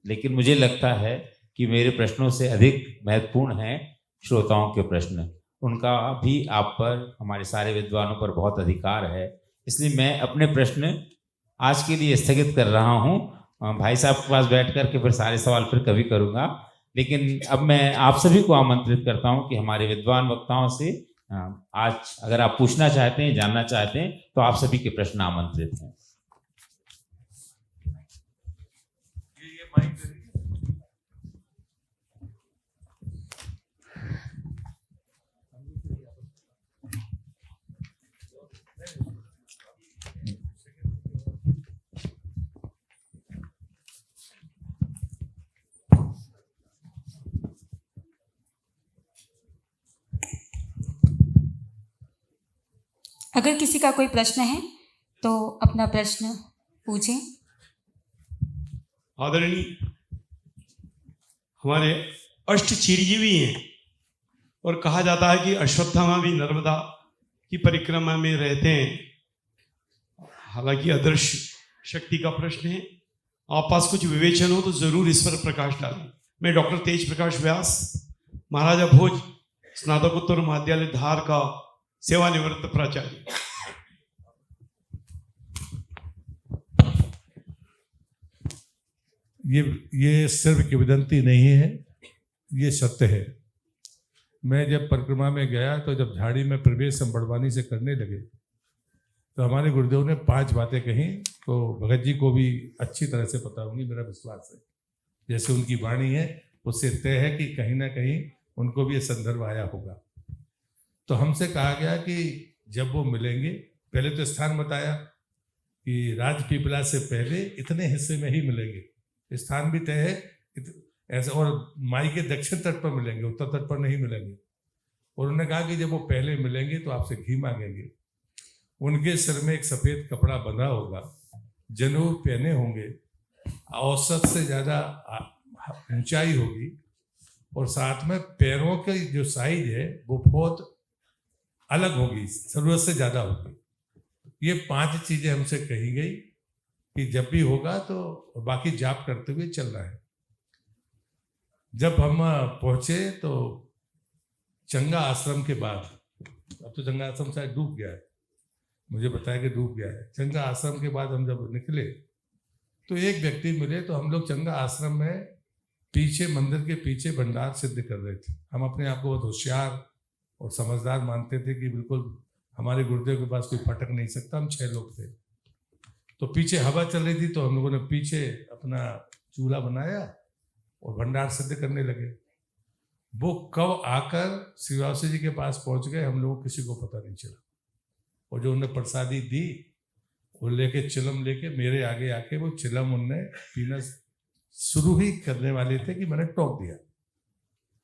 [SPEAKER 1] लेकिन मुझे लगता है कि मेरे प्रश्नों से अधिक महत्वपूर्ण हैं श्रोताओं के प्रश्न। उनका भी आप पर, हमारे सारे विद्वानों पर बहुत अधिकार है। इसलिए मैं अपने प्रश्न आज के लिए स्थगित कर रहा हूँ। भाई साहब के पास बैठ कर के फिर सारे सवाल फिर कभी करूँगा। लेकिन अब मैं आप सभी को आमंत्रित करता हूँ कि हमारे विद्वान वक्ताओं से आज अगर आप पूछना चाहते हैं, जानना चाहते हैं, तो आप सभी के प्रश्न आमंत्रित हैं।
[SPEAKER 5] अगर किसी का कोई प्रश्न है तो अपना प्रश्न पूछें।
[SPEAKER 6] आदरणीय, हमारे अष्ट चिरंजीवी हैं और कहा जाता है कि अश्वत्थामा भी नर्मदा की परिक्रमा में रहते हैं। हालांकि अदृश्य शक्ति का प्रश्न है। आप पास कुछ विवेचन हो तो जरूर इस पर प्रकाश डालें। मैं डॉक्टर तेज प्रकाश व्यास, महाराजा भोज स्नातकोत्तर महाविद्यालय धार का सेवानिवृत्त प्राचार्य।
[SPEAKER 2] ये सिर्फ किंवदंती नहीं है, ये सत्य है। मैं जब परिक्रमा में गया तो जब झाड़ी में प्रवेश हम बड़वानी से करने लगे तो हमारे गुरुदेव ने 5 बातें कही, तो भगत जी को भी अच्छी तरह से पता होंगी, मेरा विश्वास है। जैसे उनकी वाणी है उससे तय है कि कहीं ना कहीं उनको भी ये संदर्भ आया होगा। तो हमसे कहा गया कि जब वो मिलेंगे, पहले तो स्थान बताया कि राजपीपला से पहले इतने हिस्से में ही मिलेंगे, स्थान भी तय है ऐसे, और माई के दक्षिण तट पर मिलेंगे, उत्तर तट पर नहीं मिलेंगे। और उन्होंने कहा कि जब वो पहले मिलेंगे तो आपसे घी मांगेंगे, उनके सिर में एक सफेद कपड़ा बंधा होगा, जनेऊ पहने होंगे, औसत से ज्यादा ऊंचाई होगी, और साथ में पैरों के जो साइज है वो बहुत अलग होगी, जरूरत से ज्यादा होगी। ये 5 चीजें हमसे कही गई कि जब भी होगा तो, बाकी जाप करते हुए चल रहा है। जब हम पहुंचे तो चंगा आश्रम के बाद, अब तो चंगा आश्रम शायद डूब गया है, मुझे बताया कि डूब गया है। चंगा आश्रम के बाद हम जब निकले तो एक व्यक्ति मिले, तो हम लोग चंगा आश्रम में पीछे, मंदिर के पीछे भंडार सिद्ध कर रहे थे। हम अपने आप को बहुत होशियार और समझदार मानते थे कि बिल्कुल हमारे गुरुदेव के पास कोई फटक नहीं सकता। हम 6 लोग थे, तो पीछे हवा चल रही थी, तो हम लोगों ने पीछे अपना चूल्हा बनाया और भंडार सिद्ध करने लगे। वो कब आकर श्रीवासी जी के पास पहुंच गए हम लोगों को किसी को पता नहीं चला। और जो उन्हें प्रसादी दी वो लेके चिलम लेके मेरे आगे आके वो चिलम उनने पीना शुरू ही करने वाले थे कि मैंने टोक दिया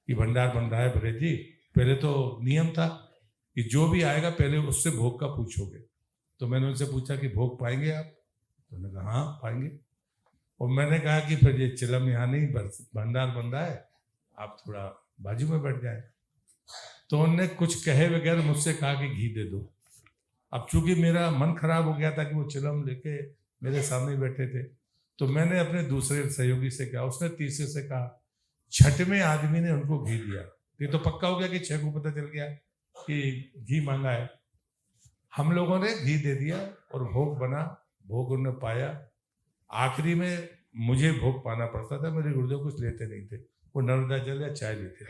[SPEAKER 2] कि भंडार बन रहा है भगत जी। पहले तो नियम था कि जो भी आएगा पहले उससे भोग का पूछोगे। तो मैंने उनसे पूछा कि भोग पाएंगे आप? तो उन्होंने कहा हाँ पाएंगे। और मैंने कहा कि फिर ये चिलम यहाँ नहीं, भंडार बन रहा है, आप थोड़ा बाजू में बैठ जाए। तो उन्होंने कुछ कहे बगैर मुझसे कहा कि घी दे दो। अब चूंकि मेरा मन खराब हो गया था कि वो चिलम लेके मेरे सामने बैठे थे, तो मैंने अपने दूसरे सहयोगी से कहा, उसने तीसरे से कहा, 6वें आदमी ने उनको घी दिया। ये तो पक्का हो गया कि 6 को पता चल गया कि घी मांगा है। हम लोगों ने घी दे दिया और भोग बना, भोग उन्होंने पाया। आखिरी में मुझे भोग पाना पड़ता था, मेरे गुरुदेव कुछ लेते नहीं थे, वो नर्मदा जल या चाय लेते।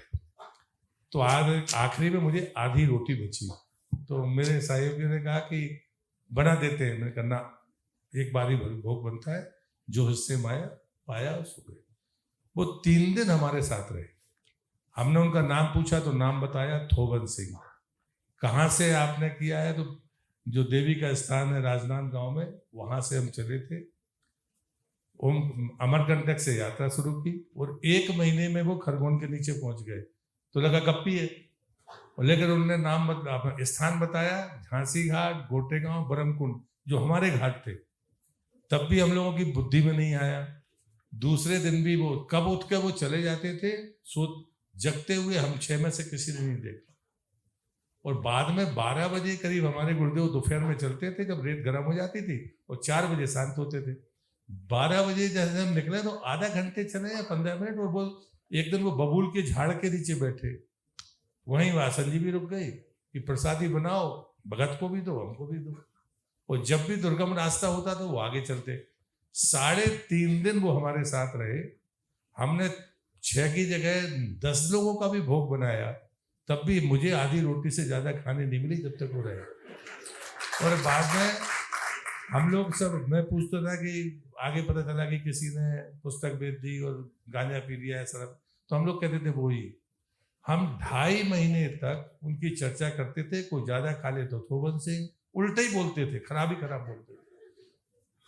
[SPEAKER 2] तो आज आखिरी में मुझे आधी रोटी बची, तो मेरे सहयोगी ने कहा कि बना देते हैं। मैंने कहा एक बार ही भोग बनता है, जो हिस्से माया पाया उसको। वो 3 दिन हमारे साथ रहे। हमने उनका नाम पूछा तो नाम बताया, थोबन सिंह। कहाँ से आपने किया है? तो जो देवी का स्थान है राजनांद गांव में, वहां से हम चले थे। अमरकंटक से यात्रा शुरू की और 1 महीने में वो खरगोन के नीचे पहुंच गए। तो लगा गप्पी है, लेकिन उन्होंने नाम स्थान बताया, झांसी घाट, गोटे गांव, बरमकुंड, जो हमारे घाट थे। तब भी हम लोगों की बुद्धि में नहीं आया। दूसरे दिन भी वो कब उठ के वो चले जाते थे, सो जगते हुए हम 6 में से किसी ने नहीं देखा। और बाद में 12 बजे करीब हमारे गुरुदेव दोपहर में चलते थे, जब रेत गर्म हो जाती थी, और 4 बजे शांत होते थे। 12 बजे जैसे हम निकले तो आधा घंटे चले या 15 मिनट, और वो एक दिन वो बबूल के झाड़ के नीचे बैठे, वहीं वासन जी भी रुक गई कि प्रसादी बनाओ, भगत को भी दो, हमको भी दो। और जब भी दुर्गम रास्ता होता तो वो आगे चलते। 3.5 दिन वो हमारे साथ रहे। हमने 6 की जगह 10 लोगों का भी भोग बनाया, तब भी मुझे आधी रोटी से ज्यादा खाने नहीं मिली जब तक वो रहे। और बाद में हम लोग सब, मैं पूछता था कि आगे पता चला कि किसी ने पुस्तक बेच दी और गांजा पी लिया है सब, तो हम लोग कहते थे वो ही। हम 2.5 महीने तक उनकी चर्चा करते थे। कोई ज्यादा खा ले तो थोबन सिंह, उल्टे ही बोलते थे, खराब ही खराब बोलते थे।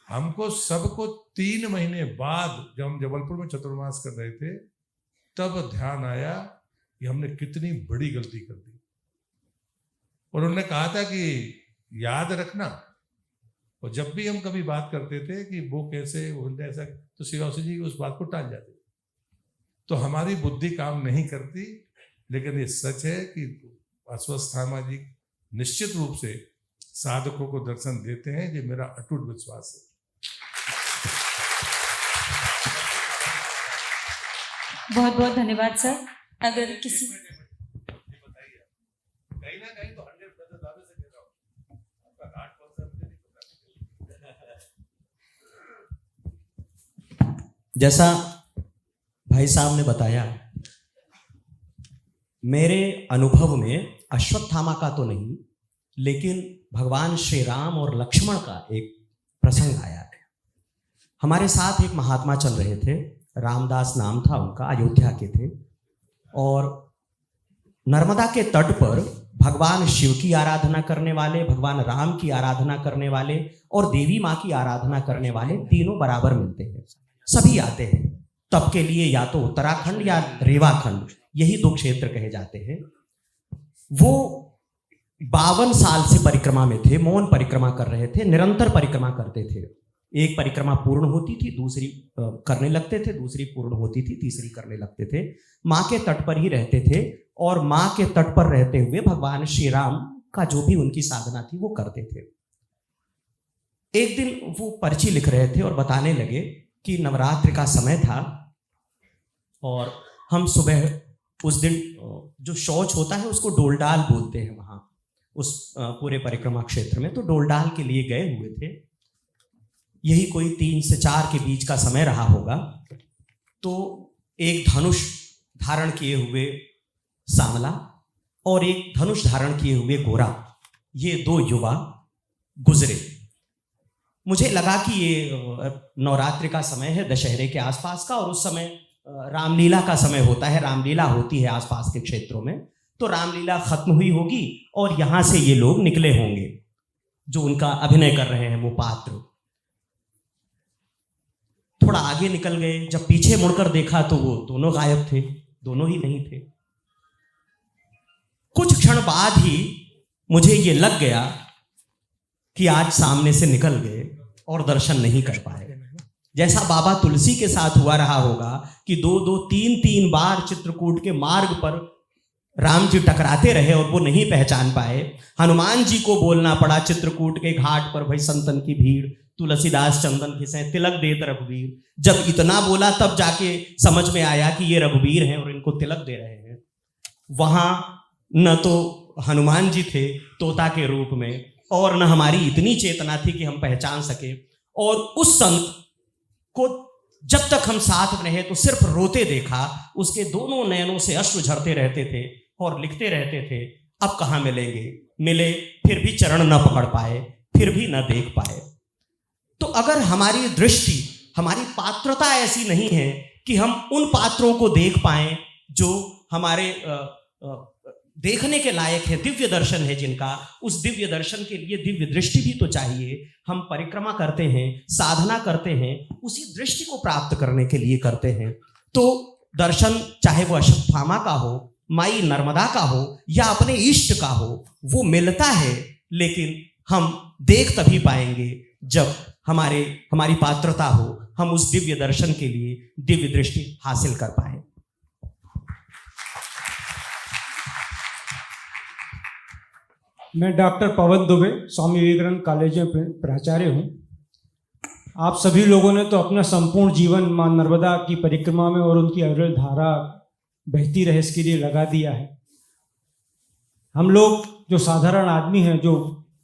[SPEAKER 2] हमको सबको 3 महीने बाद जब हम जबलपुर में चतुर्मास कर रहे थे, तब ध्यान आया कि हमने कितनी बड़ी गलती कर दी। और उन्होंने कहा था कि याद रखना, और जब भी हम कभी बात करते थे कि वो कैसे, वो ऐसा, तो श्रीवासी जी उस बात को टाल जाते। तो हमारी बुद्धि काम नहीं करती, लेकिन ये सच है कि अश्वस्थामा जी निश्चित रूप से साधकों को दर्शन देते हैं, ये मेरा अटूट विश्वास है।
[SPEAKER 5] बहुत बहुत धन्यवाद सर। अगर किसी
[SPEAKER 2] कहीं ना कहीं तो 100% दावे से कह रहा हूं, आपका घाट कौन सा मुझे नहीं पता।
[SPEAKER 4] जैसा भाई साहब ने बताया, मेरे अनुभव में अश्वत्थामा का तो नहीं, लेकिन भगवान श्री राम और लक्ष्मण का एक प्रसंग आया है। हमारे साथ एक महात्मा चल रहे थे, रामदास नाम था उनका, अयोध्या के थे, और नर्मदा के तट पर भगवान शिव की आराधना करने वाले, भगवान राम की आराधना करने वाले और देवी माँ की आराधना करने वाले तीनों बराबर मिलते हैं। सभी आते हैं तब के लिए, या तो उत्तराखंड या रेवाखंड, यही दो क्षेत्र कहे जाते हैं। वो 52 साल से परिक्रमा में थे, मौन परिक्रमा कर रहे थे, निरंतर परिक्रमा करते थे। एक परिक्रमा पूर्ण होती थी, दूसरी करने लगते थे, दूसरी पूर्ण होती थी, तीसरी करने लगते थे। माँ के तट पर ही रहते थे और माँ के तट पर रहते हुए भगवान श्री राम का जो भी उनकी साधना थी वो करते थे। एक दिन वो पर्ची लिख रहे थे और बताने लगे कि नवरात्रि का समय था और हम सुबह उस दिन जो शौच होता है उसको डोलडाल बोलते हैं वहाँ उस पूरे परिक्रमा क्षेत्र में, तो डोलडाल के लिए गए हुए थे। यही कोई 3 से 4 के बीच का समय रहा होगा। तो एक धनुष धारण किए हुए सांवला और एक धनुष धारण किए हुए गोरा, ये 2 युवा गुजरे। मुझे लगा कि ये नवरात्रि का समय है, दशहरे के आसपास का, और उस समय रामलीला का समय होता है, रामलीला होती है आसपास के क्षेत्रों में। तो रामलीला खत्म हुई होगी और यहां से ये लोग निकले होंगे, जो उनका अभिनय कर रहे हैं वो पात्र। थोड़ा आगे निकल गए, जब पीछे मुड़कर देखा तो वो दोनों गायब थे, दोनों ही नहीं थे। कुछ क्षण बाद ही मुझे ये लग गया कि आज सामने से निकल गए और दर्शन नहीं कर पाए। जैसा बाबा तुलसी के साथ हुआ रहा होगा कि 2-2, 3-3 बार चित्रकूट के मार्ग पर राम जी टकराते रहे और वो नहीं पहचान पाए। हनुमान जी को बोलना पड़ा चित्रकूट के घाट पर, भाई संतन की भीड़, तुलसीदास चंदन घिसे, तिलक देत रघुवीर। जब इतना बोला तब जाके समझ में आया कि ये रघुवीर हैं और इनको तिलक दे रहे हैं। वहां न तो हनुमान जी थे तोता के रूप में, और न हमारी इतनी चेतना थी कि हम पहचान सके। और उस संत को जब तक हम साथ रहे तो सिर्फ रोते देखा, उसके दोनों नयनों से अश्रु झरते रहते थे और लिखते रहते थे, अब कहाँ मिलेंगे, मिले फिर भी चरण न पकड़ पाए, फिर भी न देख पाए। तो अगर हमारी दृष्टि, हमारी पात्रता ऐसी नहीं है कि हम उन पात्रों को देख पाएं जो हमारे देखने के लायक है, दिव्य दर्शन है जिनका, उस दिव्य दर्शन के लिए दिव्य दृष्टि भी तो चाहिए। हम परिक्रमा करते हैं, साधना करते हैं, उसी दृष्टि को प्राप्त करने के लिए करते हैं। तो दर्शन चाहे वो अश्वत्थामा का हो, माई नर्मदा का हो या अपने इष्ट का हो, वो मिलता है, लेकिन हम देख तभी पाएंगे जब हमारी पात्रता हो, हम उस दिव्य दर्शन के लिए दिव्य दृष्टि हासिल कर पाए।
[SPEAKER 7] मैं डॉक्टर पवन दुबे स्वामी विवेकानंद कॉलेज में प्राचार्य हूँ। आप सभी लोगों ने तो अपना संपूर्ण जीवन मां नर्मदा की परिक्रमा में और उनकी अविरल धारा बहती रहे इसके लिए लगा दिया है। हम लोग जो साधारण आदमी हैं, जो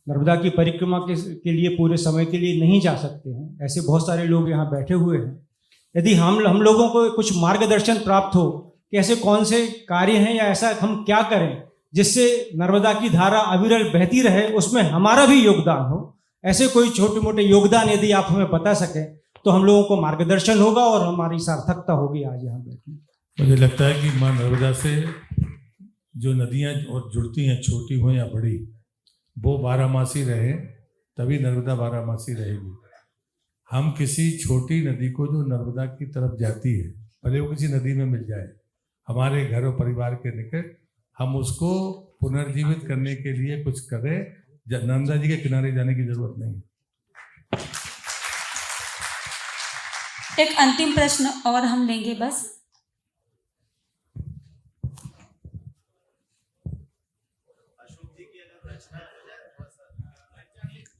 [SPEAKER 7] नर्मदा की परिक्रमा के लिए पूरे समय के लिए नहीं जा सकते हैं, ऐसे बहुत सारे लोग यहाँ बैठे हुए हैं। यदि हम लोगों को कुछ मार्गदर्शन प्राप्त हो कि ऐसे कौन से कार्य हैं या ऐसा हम क्या करें जिससे नर्मदा की धारा अविरल बहती रहे, उसमें हमारा भी योगदान हो, ऐसे कोई छोटे मोटे योगदान यदि आप हमें बता सकें तो हम लोगों को मार्गदर्शन होगा और हमारी सार्थकता होगी आज यहाँ बैठने।
[SPEAKER 2] मुझे लगता है कि माँ नर्मदा से जो नदियाँ और जुड़ती हैं, छोटी हो या बड़ी, वो बारहमासी रहे, तभी नर्मदा बारहमासी रहेगी। हम किसी छोटी नदी को जो नर्मदा की तरफ जाती है, भले वो किसी नदी में मिल जाए, हमारे घर और परिवार के निकट, हम उसको पुनर्जीवित करने के लिए कुछ करें। नर्मदा जी के किनारे जाने की जरूरत नहीं।
[SPEAKER 5] एक अंतिम प्रश्न और हम लेंगे बस।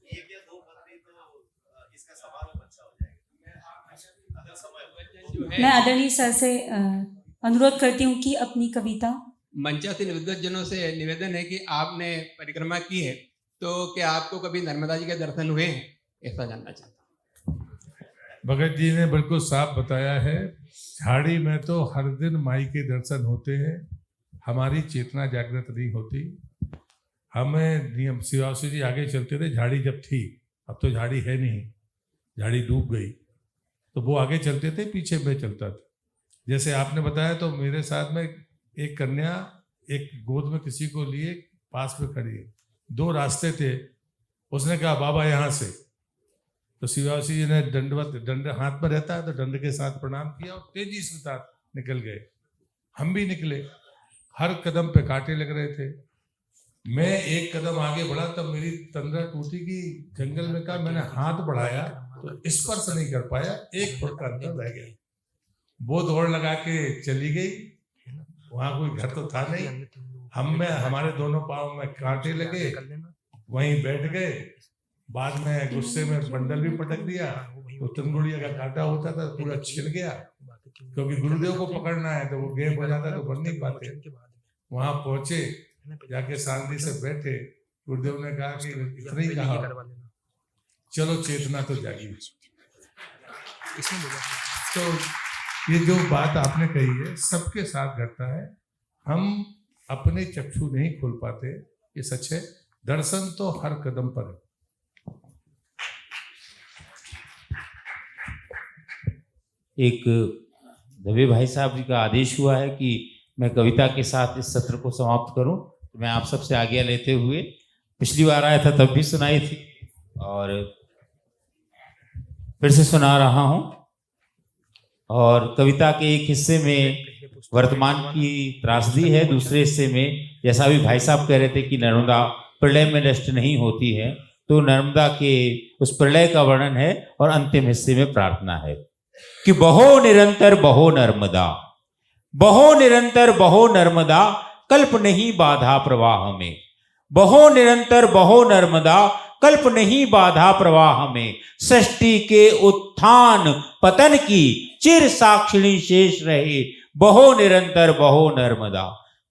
[SPEAKER 4] एक या दो पत्नी तो इसका सवाल बच
[SPEAKER 5] मैं आदरणीय सर से अनुरोध करती हूँ कि अपनी कविता
[SPEAKER 8] मंचासीन विद्वज्जनों से निवेदन है कि आपने परिक्रमा की है तो क्या आपको कभी नर्मदा जी के दर्शन हुए हैं, ऐसा जानना चाहता हूँ।
[SPEAKER 2] भगत जी ने बिल्कुल साफ बताया है, झाड़ी में तो हर दिन माई के दर्शन होते हैं, हमारी चेतना जागृत नहीं होती। हमें नियम शिवासी जी आगे चलते थे, झाड़ी जब थी, अब तो झाड़ी है नहीं, झाड़ी डूब गई, तो वो आगे चलते थे, पीछे मैं चलता था। जैसे आपने बताया तो मेरे साथ में एक कन्या एक गोद में किसी को लिए पास में खड़ी है, 2 रास्ते थे, उसने कहा बाबा यहाँ से, तो शिवासी जी ने दंड हाथ में रहता है तो दंड के साथ प्रणाम किया और तेजी से साथ निकल गए। हम भी निकले, हर कदम पे कांटे लग रहे थे। मैं एक कदम आगे बढ़ा तब मेरी तंद्रा टूटी कि जंगल में का मैंने हाथ बढ़ाया तो स्पर्श नहीं कर पाया, 1 फुट का अंतर रह गया। वो दौड़ लगा के चली गई, वहां कोई घर तो था नहीं, हमारे दोनों पाँव में कांटे लगे, वहीं बैठ गए। बाद में गुस्से में बंडल भी पटक दिया, तो तंगुड़िया का कांटा होता था पूरा छिल गया, क्योंकि गुरुदेव को पकड़ना है तो वो गैप हो जाता तो बढ़ नहीं पाते। वहां पहुंचे, जाके शांति से बैठे, गुरुदेव ने कहा कि इतना ही कहा, चलो चेतना तो जागी। तो ये जो बात आपने कही है सबके साथ घटता है, हम अपने चक्षु नहीं खोल पाते, ये सच है। दर्शन तो हर कदम पर है।
[SPEAKER 1] एक दवे भाई साहब जी का आदेश हुआ है कि मैं कविता के साथ इस सत्र को समाप्त करूं, तो मैं आप सबसे आज्ञा लेते हुए, पिछली बार आया था तब भी सुनाई थी और फिर से सुना रहा हूं। और कविता के एक हिस्से में वर्तमान की त्रासदी है, दूसरे हिस्से में जैसा भी भाई साहब कह रहे थे कि नर्मदा प्रलय में नष्ट नहीं होती है, तो नर्मदा के उस प्रलय का वर्णन है और अंतिम हिस्से में प्रार्थना है कि बहो निरंतर बहो नर्मदा, बहो निरंतर बहो नर्मदा, कल्प नहीं बाधा प्रवाह में। बहो निरंतर बहो नर्मदा, कल्प नहीं बाधा प्रवाह में। सृष्टि के उत्थान पतन की चिर साक्षिणी शेष रहे, बहो निरंतर बहो नर्मदा।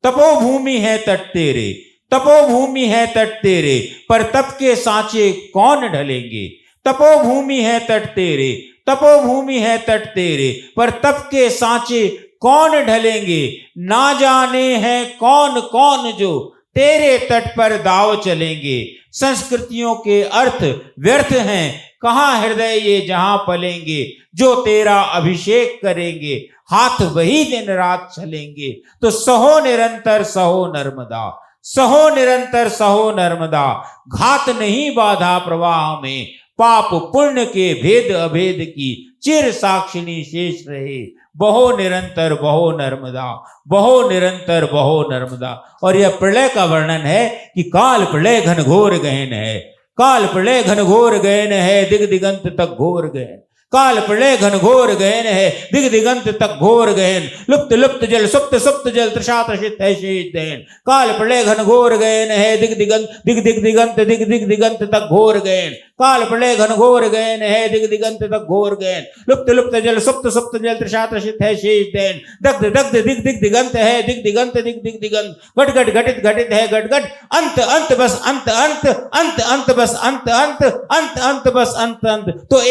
[SPEAKER 1] तपोभूमि है तट तेरे, तपोभूमि है तट तेरे, पर तप के सांचे कौन ढलेंगे। तपोभूमि है तट तेरे, तपोभूमि है तट तेरे, पर तप के सांचे कौन ढलेंगे। ना जाने हैं कौन कौन जो तेरे तट पर दाव चलेंगे। संस्कृतियों के अर्थ व्यर्थ हैं, कहाँ हृदय ये जहां पलेंगे। जो तेरा अभिषेक करेंगे, हाथ वही दिन रात चलेंगे। तो सहो निरंतर सहो नर्मदा, सहो निरंतर सहो नर्मदा, घात नहीं बाधा प्रवाह में। पाप पुण्य के भेद अभेद की चिर साक्षिणी शेष रहे, बहो निरंतर बहो नर्मदा, बहो निरंतर बहो नर्मदा। और यह प्रलय का वर्णन है कि काल प्रलय घनघोर गहन है, काल प्रलय घनघोर गहन है, दिग दिगंत तक घोर गहन। काल प्रलय घनघोर गहन है, दिग दिगंत तक घोर गहन। लुप्त लुप्त जल सुप्त सुप्त जल तृषा तृषित है शेष दहन। काल प्रलय घनघोर गहन है, दिग दिगंत दिग दिग दिगंत दिग दिग दिगंत तक घोर गहन। काल प्रलय घनघोर गहन है, दिग दिगंत तक घोर गहन। लुप्त लुप्त जल सुप्त सुप्त जल तृषा तृषित है शेष दहन। दग्ध दग्ध दिग दिग दिगंत है, दिग दिगंत दिग दिग दिगंत। घट घट घटित घटित है घट घट। अंत अंत बस अंत अंत, अंत अंत बस अंत अंत, अंत अंत बस अंत अंत। तो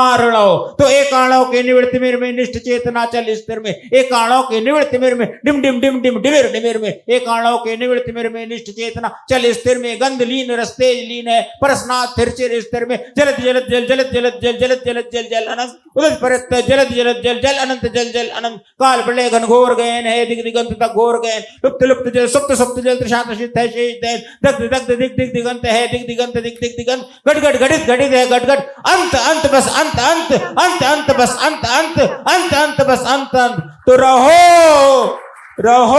[SPEAKER 1] तो एकाणव के निवृत्ति मिर में निष्ठ चेतना चल स्थिर में। एकाणव के निवृत्ति मिर में डिम डिम डिम डिम डिमिर डिमिर में। एकाणव के निवृत्ति मिर में निष्ठ चेतना चल स्थिर में। गंध लीन रस तेज लीन है, परसनाथ थिर चिर स्थिर में। जलत जलत जल जलत जलत जल जलत जलत जल जल अनंत। उदत परत जलत जलत जल जल अनंत जल जल अनंत। काल प्रलय घनघोर गहन है, दिग दिगंत तक घोर गहन। लुप्त लुप्त जल सुप्त सुप्त जल तृषा तृषित है शेष दहन। दग्ध दग्ध दिग दिग दिगंत है, दिग दिगंत दिग दिग दिगंत। घट घट घटित घटित है घट घट। अंत अंत बस अंत अंत, अंत अंत बस अंत अंत, अंत अंत बस अंत अंत। तो रहो रहो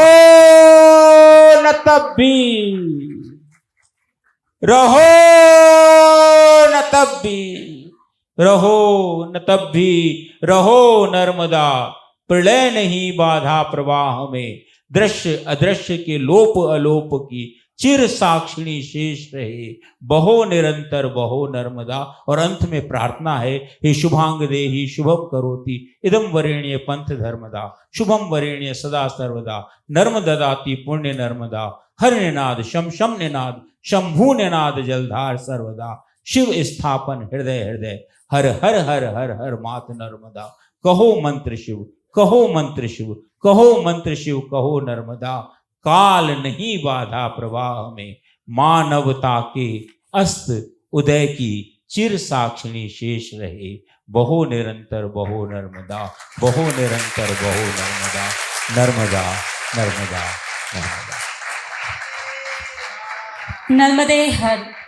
[SPEAKER 1] न तब भी, रहो न तब भी, रहो न तब भी, रहो नर्मदा। प्रलय नहीं बाधा प्रवाह में, दृश्य अदृश्य के लोप अलोप की चिर साक्षिणी शेष रहे, बहो निरंतर बहो नर्मदा। और अंत में प्रार्थना है, हे शुभांग देहि शुभम करोति इदम वरेण्य पंथ धर्मदा, शुभम वरेण्य सदा सर्वदा, नर्म ददाति पुण्य नर्मदा, हर निनाद शम शम निनाद, शंभु निनाद जलधार सर्वदा, शिव स्थापन हृदय हृदय, हर हर हर हर हर मात नर्मदा। कहो मंत्र शिव, कहो मंत्र शिव, कहो मंत्र शिव, कहो नर्मदा। काल नहीं बाधा प्रवाह में, मानवता के अस्त उदय की चिर साक्षिणी शेष रहे, बहो निरंतर बहो नर्मदा, बहो निरंतर बहो नर्मदा, नर्मदा नर्मदा नर्मदा।
[SPEAKER 5] नर्मदे हर।